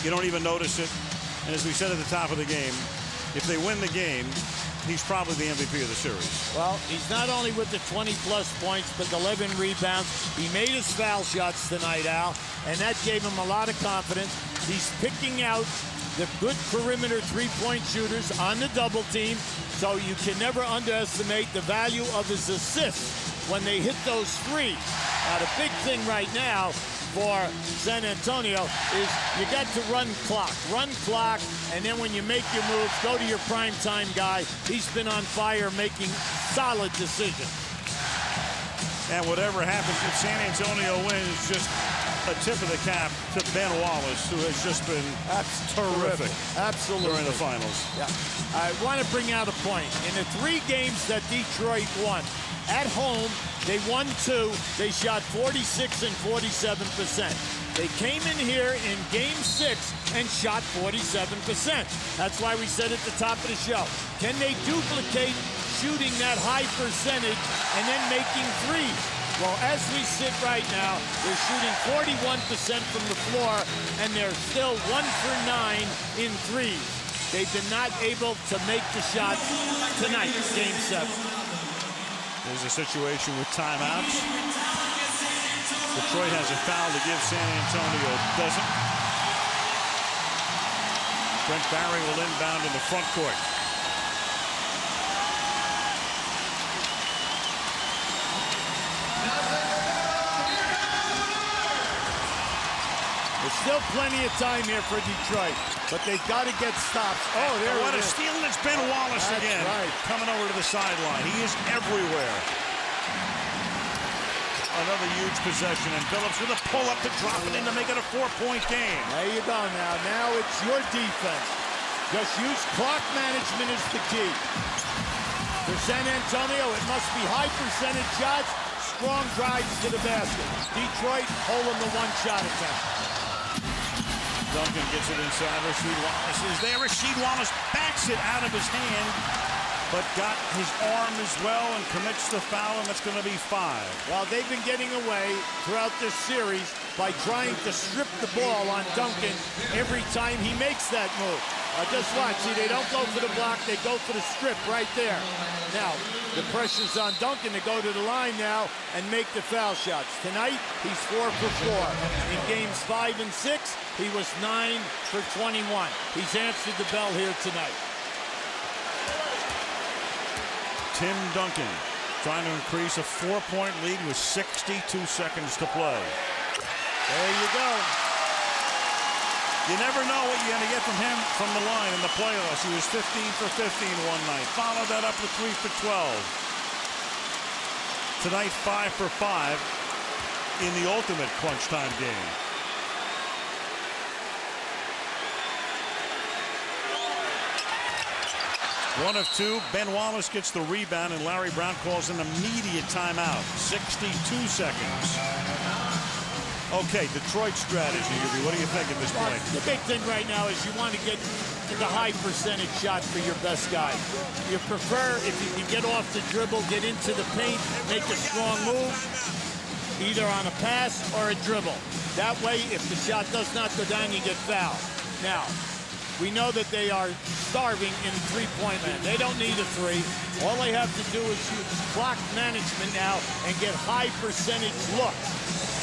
You don't even notice it. And as we said at the top of the game, if they win the game, he's probably the MVP of the series. Well, he's not only with the 20-plus points, but the 11 rebounds. He made his foul shots tonight, Al, and that gave him a lot of confidence. He's picking out the good perimeter three-point shooters on the double team, so you can never underestimate the value of his assists when they hit those threes. Now, the big thing right now for San Antonio is you got to run clock, and then when you make your moves, go to your prime-time guy. He's been on fire making solid decisions. And whatever happens if San Antonio wins, just a tip of the cap to Ben Wallace, who has just been terrific. Absolutely. During the finals. Yeah. I want to bring out a point. In the 3 games that Detroit won, at home, they won 2. They shot 46 and 47%. They came in here in Game 6 and shot 47%. That's why we said at the top of the show, can they duplicate shooting that high percentage and then making threes? Well, as we sit right now, they're shooting 41% from the floor, and they're still 1 for 9 in threes. They've been not able to make the shots tonight, Game 7. There's a situation with timeouts. Detroit has a foul to give. San Antonio doesn't. Brent Barry will inbound in the front court. There's still plenty of time here for Detroit, but they've got to get stops. Oh, there what it a is. steal, and it's Ben Wallace That's again. right. Coming over to the sideline. He is everywhere. Another huge possession, and Billups with a pull-up to drop it in to make it a 4-point game. There you go now. Now it's your defense. Just use clock management is the key. For San Antonio, it must be high percentage shots, strong drives to the basket. Detroit, hold them to 1 shot attempt. Duncan gets it inside. Rasheed Wallace is there. Rasheed Wallace backs it out of his hand, but got his arm as well and commits the foul, and that's going to be 5. Well, they've been getting away throughout this series by trying to strip the ball on Duncan every time he makes that move. Just watch. See, they don't go for the block. They go for the strip right there. Now, the pressure's on Duncan to go to the line now and make the foul shots. Tonight, he's 4 for 4. In games 5 and 6, he was 9 for 21. He's answered the bell here tonight. Tim Duncan trying to increase a 4-point lead with 62 seconds to play. There you go. You never know what you're going to get from him from the line in the playoffs. He was 15 for 15 one night. Followed that up with 3 for 12. Tonight, 5 for 5 in the ultimate crunch time game. 1 of 2. Ben Wallace gets the rebound, and Larry Brown calls an immediate timeout. 62 seconds. Okay, Detroit strategy. What do you think at this point? The big thing right now is you want to get the high percentage shot for your best guy. You prefer, if you can get off the dribble, get into the paint, make a strong move, either on a pass or a dribble. That way, if the shot does not go down, you get fouled. Now, we know that they are starving in three-point land. They don't need a three. All they have to do is use clock management now and get high percentage looks.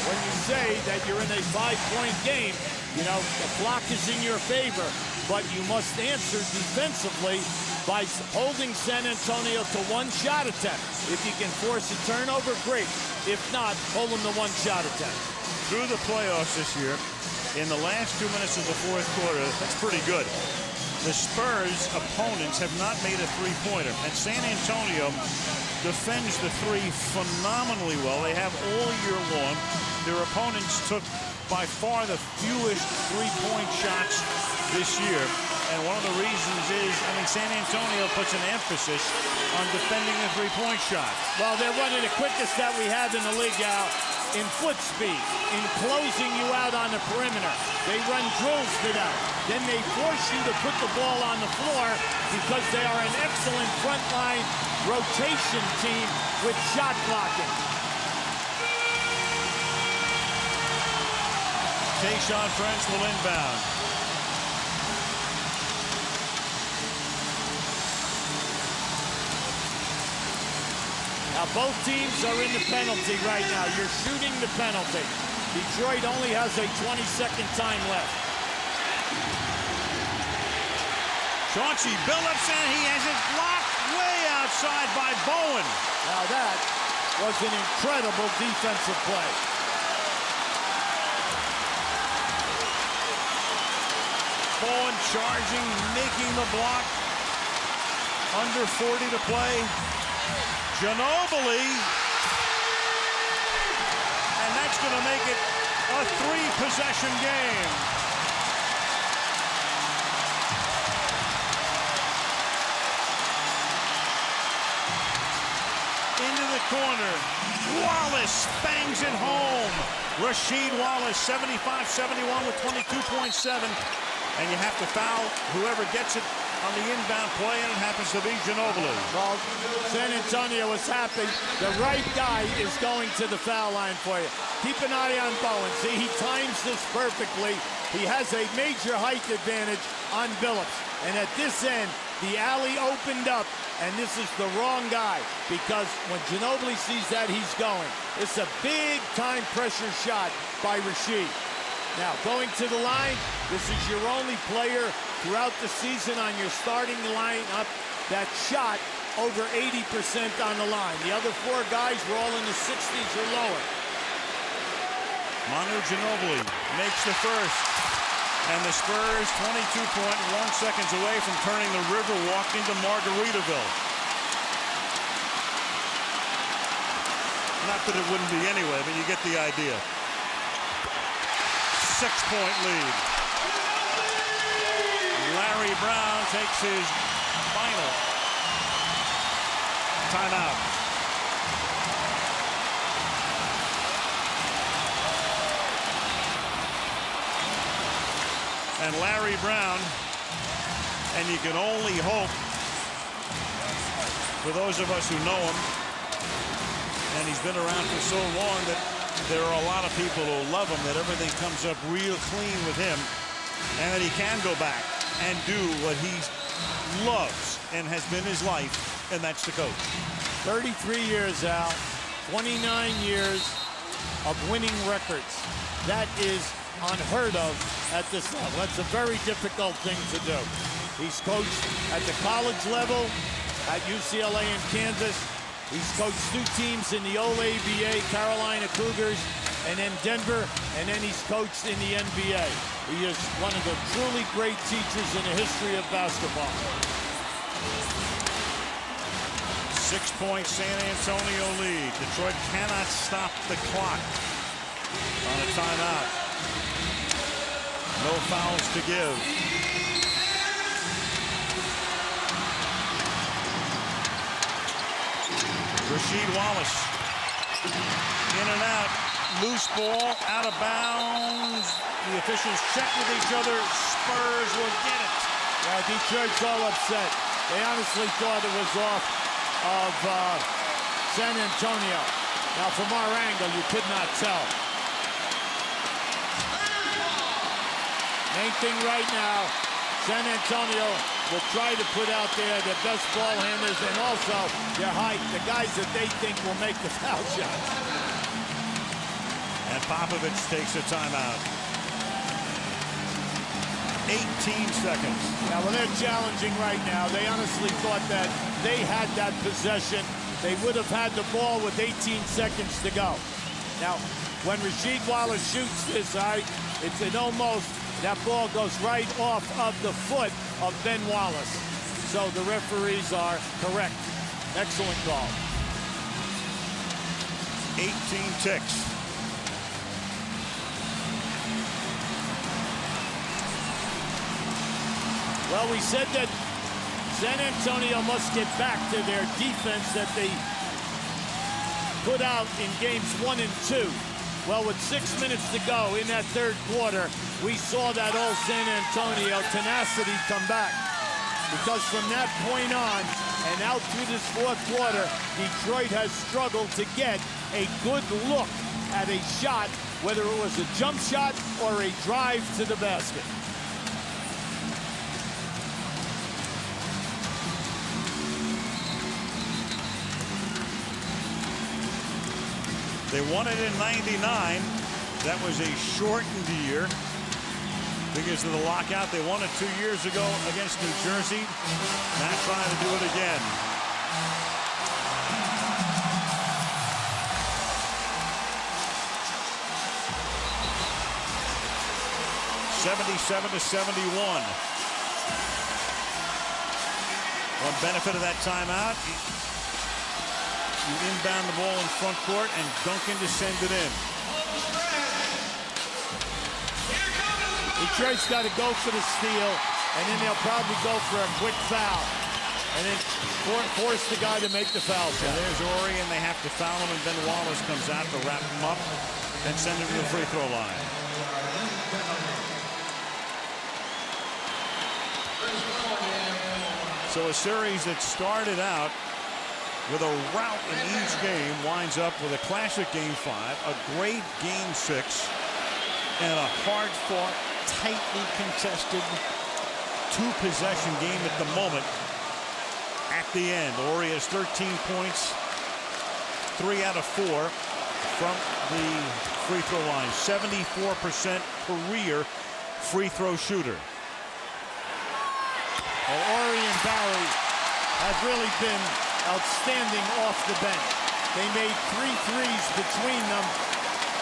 When you say that you're in a 5-point game, you know, the clock is in your favor, but you must answer defensively by holding San Antonio to 1 shot attempt. If you can force a turnover, great. If not, hold them to 1 shot attempt. Through the playoffs this year, in the last 2 minutes of the fourth quarter, that's pretty good. The Spurs' opponents have not made a three-pointer, and San Antonio defends the three phenomenally well. They have all year long. Their opponents took by far the fewest three-point shots this year, and one of the reasons is, I mean, San Antonio puts an emphasis on defending the three-point shot. Well, they're one of the quickest that we have in the league, Al, in foot speed, in closing you out on the perimeter. They run drills for that. Then they force you to put the ball on the floor because they are an excellent frontline rotation team with shot blocking. Tayshaun Prince will inbound. Now, both teams are in the penalty right now. You're shooting the penalty. Detroit only has a 20-second time left. Chauncey Billups, and he has it blocked way outside by Bowen. Now, that was an incredible defensive play. Bowen charging, making the block. Under 40 to play. Ginobili. And that's going to make it a 3-possession game. Into the corner. Wallace bangs it home. Rasheed Wallace, 75-71 with 22.7. And you have to foul whoever gets it on the inbound play, and it happens to be Ginobili. Well, San Antonio is happy. The right guy is going to the foul line for you. Keep an eye on Bowen. See, he times this perfectly. He has a major height advantage on Billups. And at this end, the alley opened up, and this is the wrong guy, because when Ginobili sees that, he's going. It's a big-time pressure shot by Rasheed. Now, going to the line, this is your only player throughout the season on your starting lineup that shot over 80% on the line. The other 4 guys were all in the 60s or lower. Manu Ginobili makes the first. And the Spurs 22.1 seconds away from turning the Riverwalk into Margaritaville. Not that it wouldn't be anyway, but you get the idea. 6-point lead. Larry Brown takes his final timeout. And Larry Brown, and you can only hope, for those of us who know him, and he's been around for so long, that there are a lot of people who love him, that everything comes up real clean with him, and that he can go back and do what he loves and has been his life, and that's the coach. 33 years, Al, 29 years of winning records. That is unheard of at this level. That's a very difficult thing to do. He's coached at the college level, at UCLA and Kansas. He's coached 2 teams in the All-ABA, Carolina Cougars, and then Denver, and then he's coached in the NBA. He is one of the truly great teachers in the history of basketball. 6-point San Antonio lead. Detroit cannot stop the clock on a timeout. No fouls to give. Rasheed Wallace. In and out. Loose ball, out of bounds. The officials check with each other. Spurs will get it. Yeah, Detroit's all upset. They honestly thought it was off of San Antonio. Now, from our angle, you could not tell. Main thing right now, San Antonio will try to put out there their best ball handlers and also their height, the guys that they think will make the foul shot. And Popovich takes a timeout. 18 seconds. Now, well, they're challenging right now. They honestly thought that they had that possession. They would have had the ball with 18 seconds to go. Now, when Rasheed Wallace shoots this, it's an almost, that ball goes right off of the foot of Ben Wallace. So the referees are correct. Excellent call. 18 ticks. Well, we said that San Antonio must get back to their defense that they put out in games 1 and 2. Well, with 6 minutes to go in that third quarter, we saw that old San Antonio tenacity come back. Because from that point on and out through this fourth quarter, Detroit has struggled to get a good look at a shot, whether it was a jump shot or a drive to the basket. They won it in '99. That was a shortened year because of the lockout. They won it 2 years ago against New Jersey. Not trying to do it again. (77-71). One benefit of that timeout. You inbound the ball in front court, and Duncan to send it in. Detroit's got to go for the steal, and then they'll probably go for a quick foul, and then force the guy to make the foul shot. And there's Horry, and they have to foul him, and then Wallace comes out to wrap him up and send him to the free throw line. So a series that started out with a rout in each game winds up with a classic Game 5, a great Game 6, and a hard-fought, tightly contested two-possession game at the moment. At the end, Horry has 13 points, 3 out of 4 from the free throw line. 74% career free throw shooter. Well, Horry and Barry have really been outstanding off the bench. They made 3 threes between them,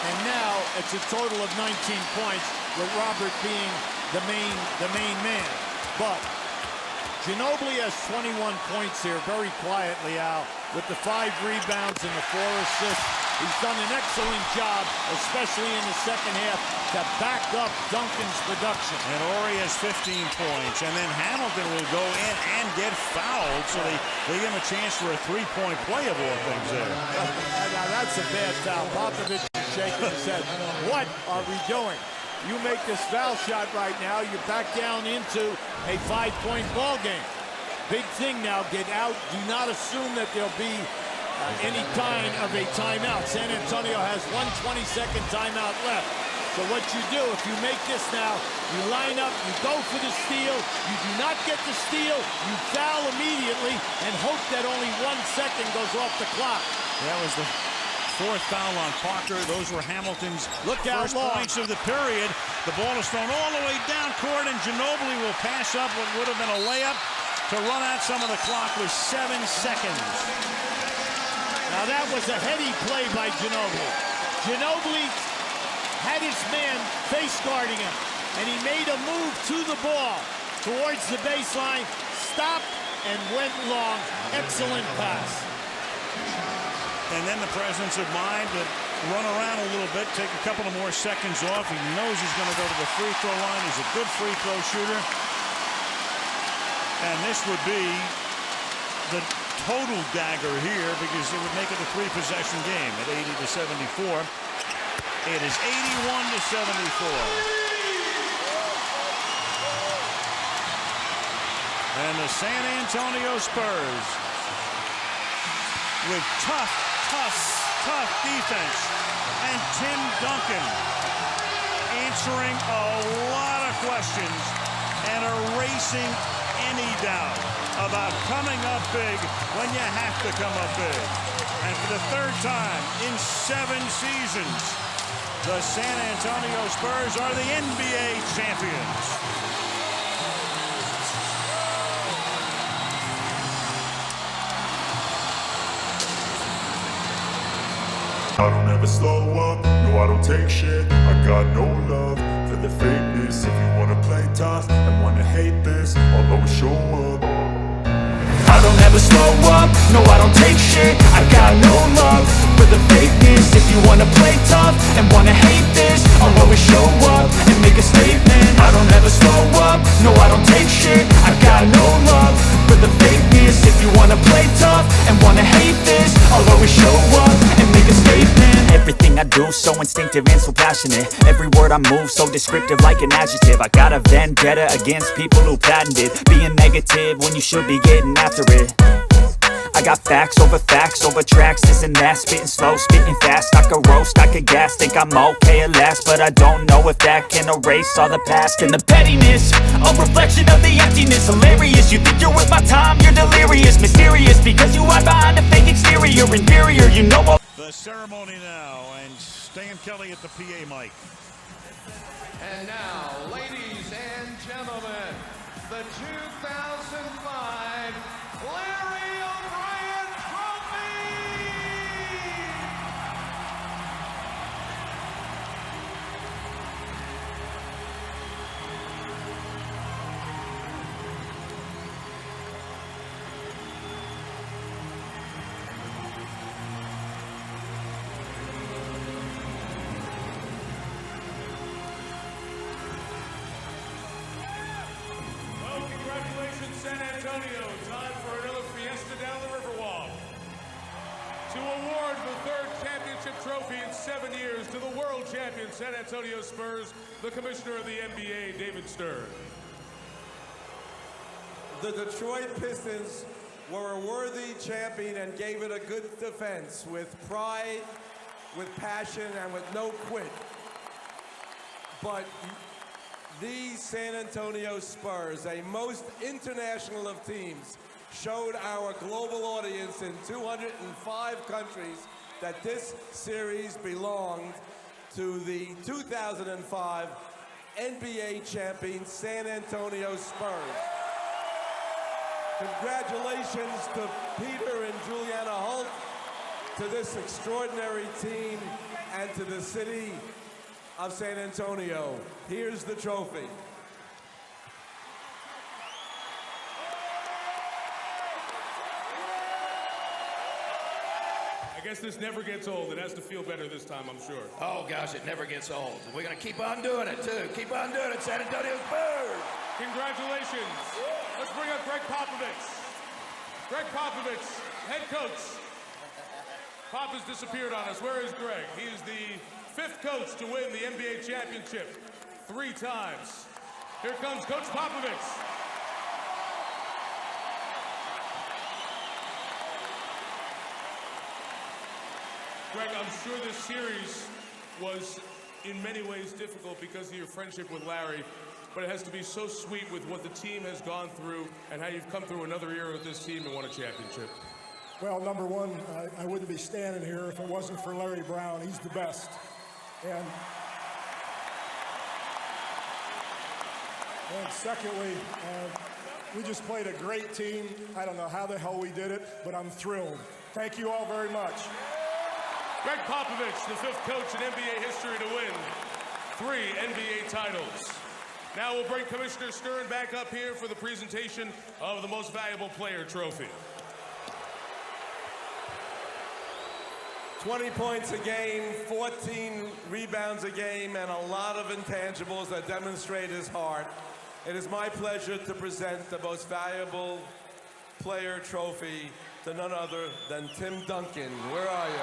and now it's a total of 19 points, with Robert being the main man. But Ginobili has 21 points here, very quietly, Al, with the 5 rebounds and the 4 assists. He's done an excellent job, especially in the second half, to back up Duncan's production. And Horry has 15 points, and then Hamilton will go in and get fouled, so they give him a chance for a 3-point play of all things there. Now that's a bad foul. Popovich is shaking his head. What are we doing? You make this foul shot right now, you're back down into a 5-point ball game. Big thing now, get out. Do not assume that there'll be any kind of a timeout. San Antonio has 1 20-second timeout left. So what you do, if you make this now, you line up, you go for the steal, you do not get the steal, you foul immediately and hope that only 1 second goes off the clock. That was the 4th foul on Parker. Those were Hamilton's first points of the period. The ball is thrown all the way down court, and Ginobili will pass up what would have been a layup to run out some of the clock with 7 seconds. Now that was a heady play by Ginobili. Ginobili had his man face guarding him, and he made a move to the ball towards the baseline, stopped, and went long. Excellent pass. And then the presence of mind to run around a little bit, take a couple of more seconds off. He knows he's going to go to the free throw line. He's a good free throw shooter. And this would be the total dagger here because it would make it a 3-possession game at 80-74. It is 81-74. And the San Antonio Spurs with tough defense and Tim Duncan answering a lot of questions and erasing any doubt about coming up big when you have to come up big. And for the third time in 7 seasons, the San Antonio Spurs are the NBA champions. I don't ever slow up, no I don't take shit. I got no love for the fakeness. If you wanna play tough and wanna hate this, I'll always show up. I don't ever slow up, no I don't take shit. I got no love for the fakeness. If you wanna play tough and wanna hate this, I'll always show up and make a statement. I don't ever slow up, no I don't take shit. I got no love for the fakeness. If you wanna play tough and wanna hate this, I'll always show up and make a statement. Everything I do so instinctive and so passionate. Every word I move so descriptive like an adjective. I got a vendetta against people who patented being negative when you should be getting after it. I got facts over tracks, this and that. Spitting slow, spitting fast. I could roast, I could gas. Think I'm okay at last, but I don't know if that can erase all the past. And the pettiness, a reflection of the emptiness. Hilarious, you think you're worth my time, you're delirious. Mysterious, because you hide behind a fake exterior. Inferior, you know all. The ceremony now, and Stan Kelly at the PA mic. And now, ladies and gentlemen, the 2005 Larry O'Brien Trophy! San Antonio, time for another fiesta down the Riverwalk. To award the 3rd championship trophy in 7 years to the world champion San Antonio Spurs, the commissioner of the NBA, David Stern. The Detroit Pistons were a worthy champion and gave it a good defense with pride, with passion, and with no quit. But these San Antonio Spurs, a most international of teams, showed our global audience in 205 countries that this series belonged to the 2005 NBA champion San Antonio Spurs. Congratulations to Peter and Juliana Holt, to this extraordinary team, and to the city of San Antonio. Here's the trophy. I guess this never gets old. It has to feel better this time, I'm sure. Oh gosh, it never gets old. We're gonna keep on doing it too. Keep on doing it, San Antonio Spurs. Congratulations. Let's bring up Greg Popovich. Greg Popovich, head coach. Pop has disappeared on us. Where is Greg? He is the 5th coach to win the NBA championship 3 times. Here comes Coach Popovich. Greg, I'm sure this series was in many ways difficult because of your friendship with Larry, but it has to be so sweet with what the team has gone through and how you've come through another era with this team and won a championship. Well, number one, I wouldn't be standing here if it wasn't for Larry Brown. He's the best. And secondly, we just played a great team. I don't know how the hell we did it, but I'm thrilled. Thank you all very much. Greg Popovich, the 5th coach in NBA history to win 3 NBA titles. Now we'll bring Commissioner Stern back up here for the presentation of the Most Valuable Player trophy. 20 points a game, 14 rebounds a game, and a lot of intangibles that demonstrate his heart. It is my pleasure to present the Most Valuable Player trophy to none other than Tim Duncan. Where are you?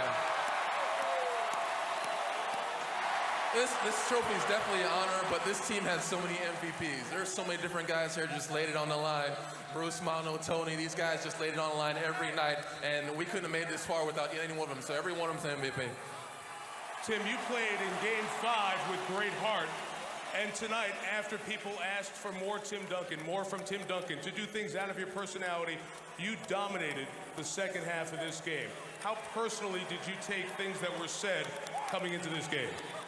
This trophy is definitely an honor, but this team has so many MVPs. There's so many different guys here just laid it on the line. Bruce, Manu, Tony, these guys just laid it on the line every night, and we couldn't have made this far without any one of them, so every one of them's an MVP. Tim, you played in Game 5 with great heart, and tonight, after people asked for more Tim Duncan, more from Tim Duncan, to do things out of your personality, you dominated the second half of this game. How personally did you take things that were said coming into this game?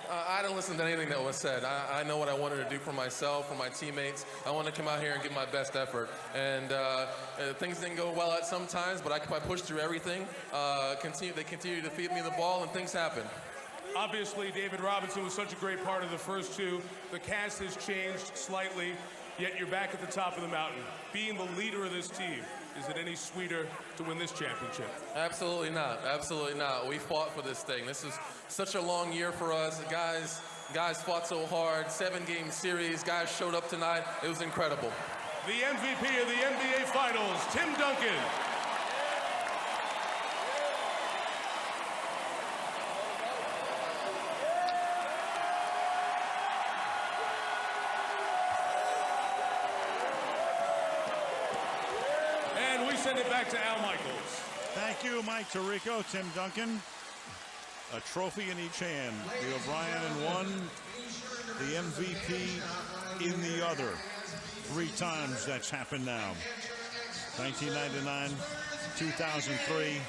I didn't listen to anything that was said. I know what I wanted to do for myself, for my teammates. I wanted to come out here and give my best effort. And things didn't go well at some times, but I pushed through everything. They continued to feed me the ball, and things happened. Obviously, David Robinson was such a great part of the first two. The cast has changed slightly, yet you're back at the top of the mountain. Being the leader of this team, is it any sweeter to win this championship? Absolutely not. Absolutely not. We fought for this thing. This is such a long year for us. Guys fought so hard. 7-game series. Guys showed up tonight. It was incredible. The MVP of the NBA Finals, Tim Duncan. Send it back to Al Michaels. Thank you, Mike Tirico. Tim Duncan, a trophy in each hand. The O'Brien in one, the MVP in the other. 3 times that's happened now. 1999, 2003,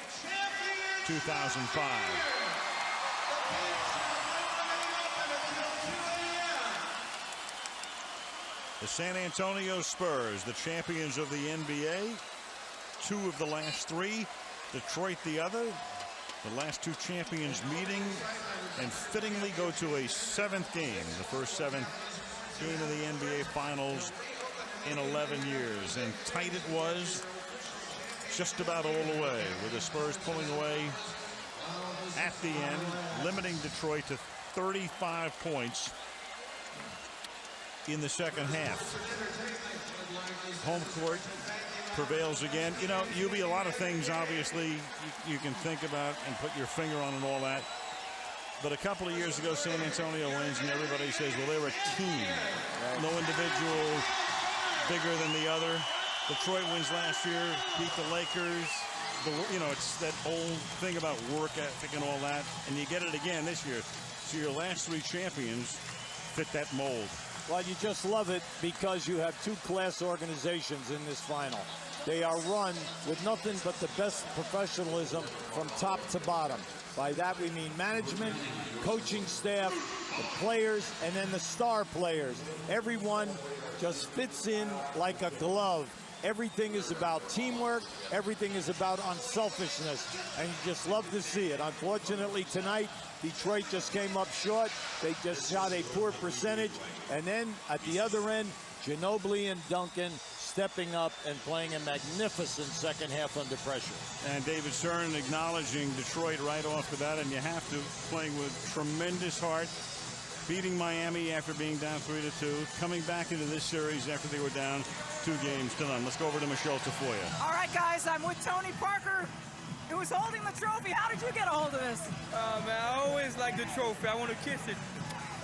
2005. The San Antonio Spurs, the champions of the NBA. 2 of the last 3, Detroit the other. The last 2 champions meeting and fittingly go to a 7th game, the first 7th game of the NBA Finals in 11 years. And tight it was just about all the way, with the Spurs pulling away at the end, limiting Detroit to 35 points in the second half. Home court prevails again. You know, Yubi, a lot of things obviously you can think about and put your finger on and all that. But a couple of years ago, San Antonio wins, and everybody says, well, they're a team. No individual bigger than the other. Detroit wins last year, beat the Lakers. You know, it's that old thing about work ethic and all that. And you get it again this year. So your last 3 champions fit that mold. Well, you just love it because you have 2 class organizations in this final. They are run with nothing but the best professionalism from top to bottom. By that we mean management, coaching staff, the players, and then the star players. Everyone just fits in like a glove. Everything is about teamwork. Everything is about unselfishness. And you just love to see it. Unfortunately, tonight, Detroit just came up short. They just shot a poor percentage. And then at the other end, Ginobili and Duncan stepping up and playing a magnificent second half under pressure. And David Stern acknowledging Detroit right off the bat, and you have to, playing with tremendous heart, beating Miami after being down 3-2, coming back into this series after they were down 2 games to none. Let's go over to Michelle Tafoya. All right, guys, I'm with Tony Parker, who was holding the trophy. How did you get a hold of this? Man, I always like the trophy. I want to kiss it.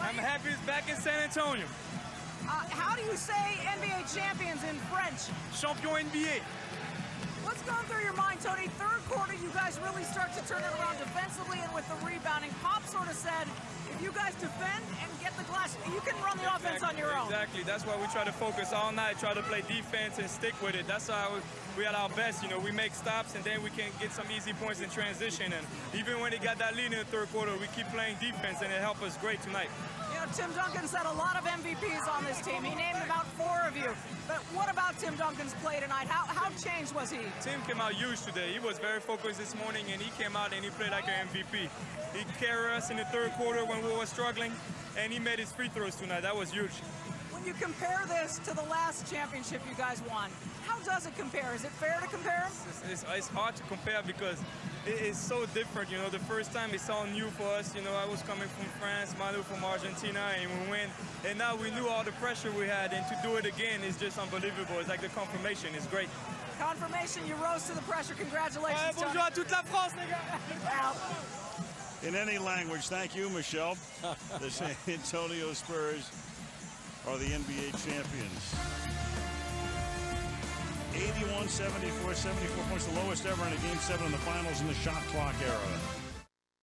I'm happy it's back in San Antonio. How do you say NBA champions in French? Champion NBA. What's going through your mind, Tony? Third quarter, you guys really start to turn it around defensively and with the rebounding. Pop sort of said, if you guys defend and get the glass, you can run the offense on your own. Exactly. That's why we try to focus all night, try to play defense and stick with it. That's how we at our best. You know, we make stops and then we can get some easy points in transition. And even when they got that lead in the third quarter, we keep playing defense and it helped us great tonight. You know, Tim Duncan said a lot of MVPs on this team. He named about 4 of you. But what about Tim Duncan's play tonight? How changed was he? Tim came out huge today. He was very focused this morning, and he came out and he played like an MVP. He carried us in the third quarter when we were struggling, and he made his free throws tonight. That was huge. When you compare this to the last championship you guys won, how does it compare? Is it fair to compare them? It's hard to compare because it's so different. You know, the first time it's all new for us. You know, I was coming from France, Manu from Argentina, and we win. And now we knew all the pressure we had, and to do it again is just unbelievable. It's like the confirmation. It's great. Confirmation, you rose to the pressure. Congratulations. Bonjour à toute la France, les gars. In any language, thank you, Michelle. The San Antonio Spurs are the NBA champions. 81-74, 74 points, the lowest ever in a Game 7 in the finals in the shot clock era.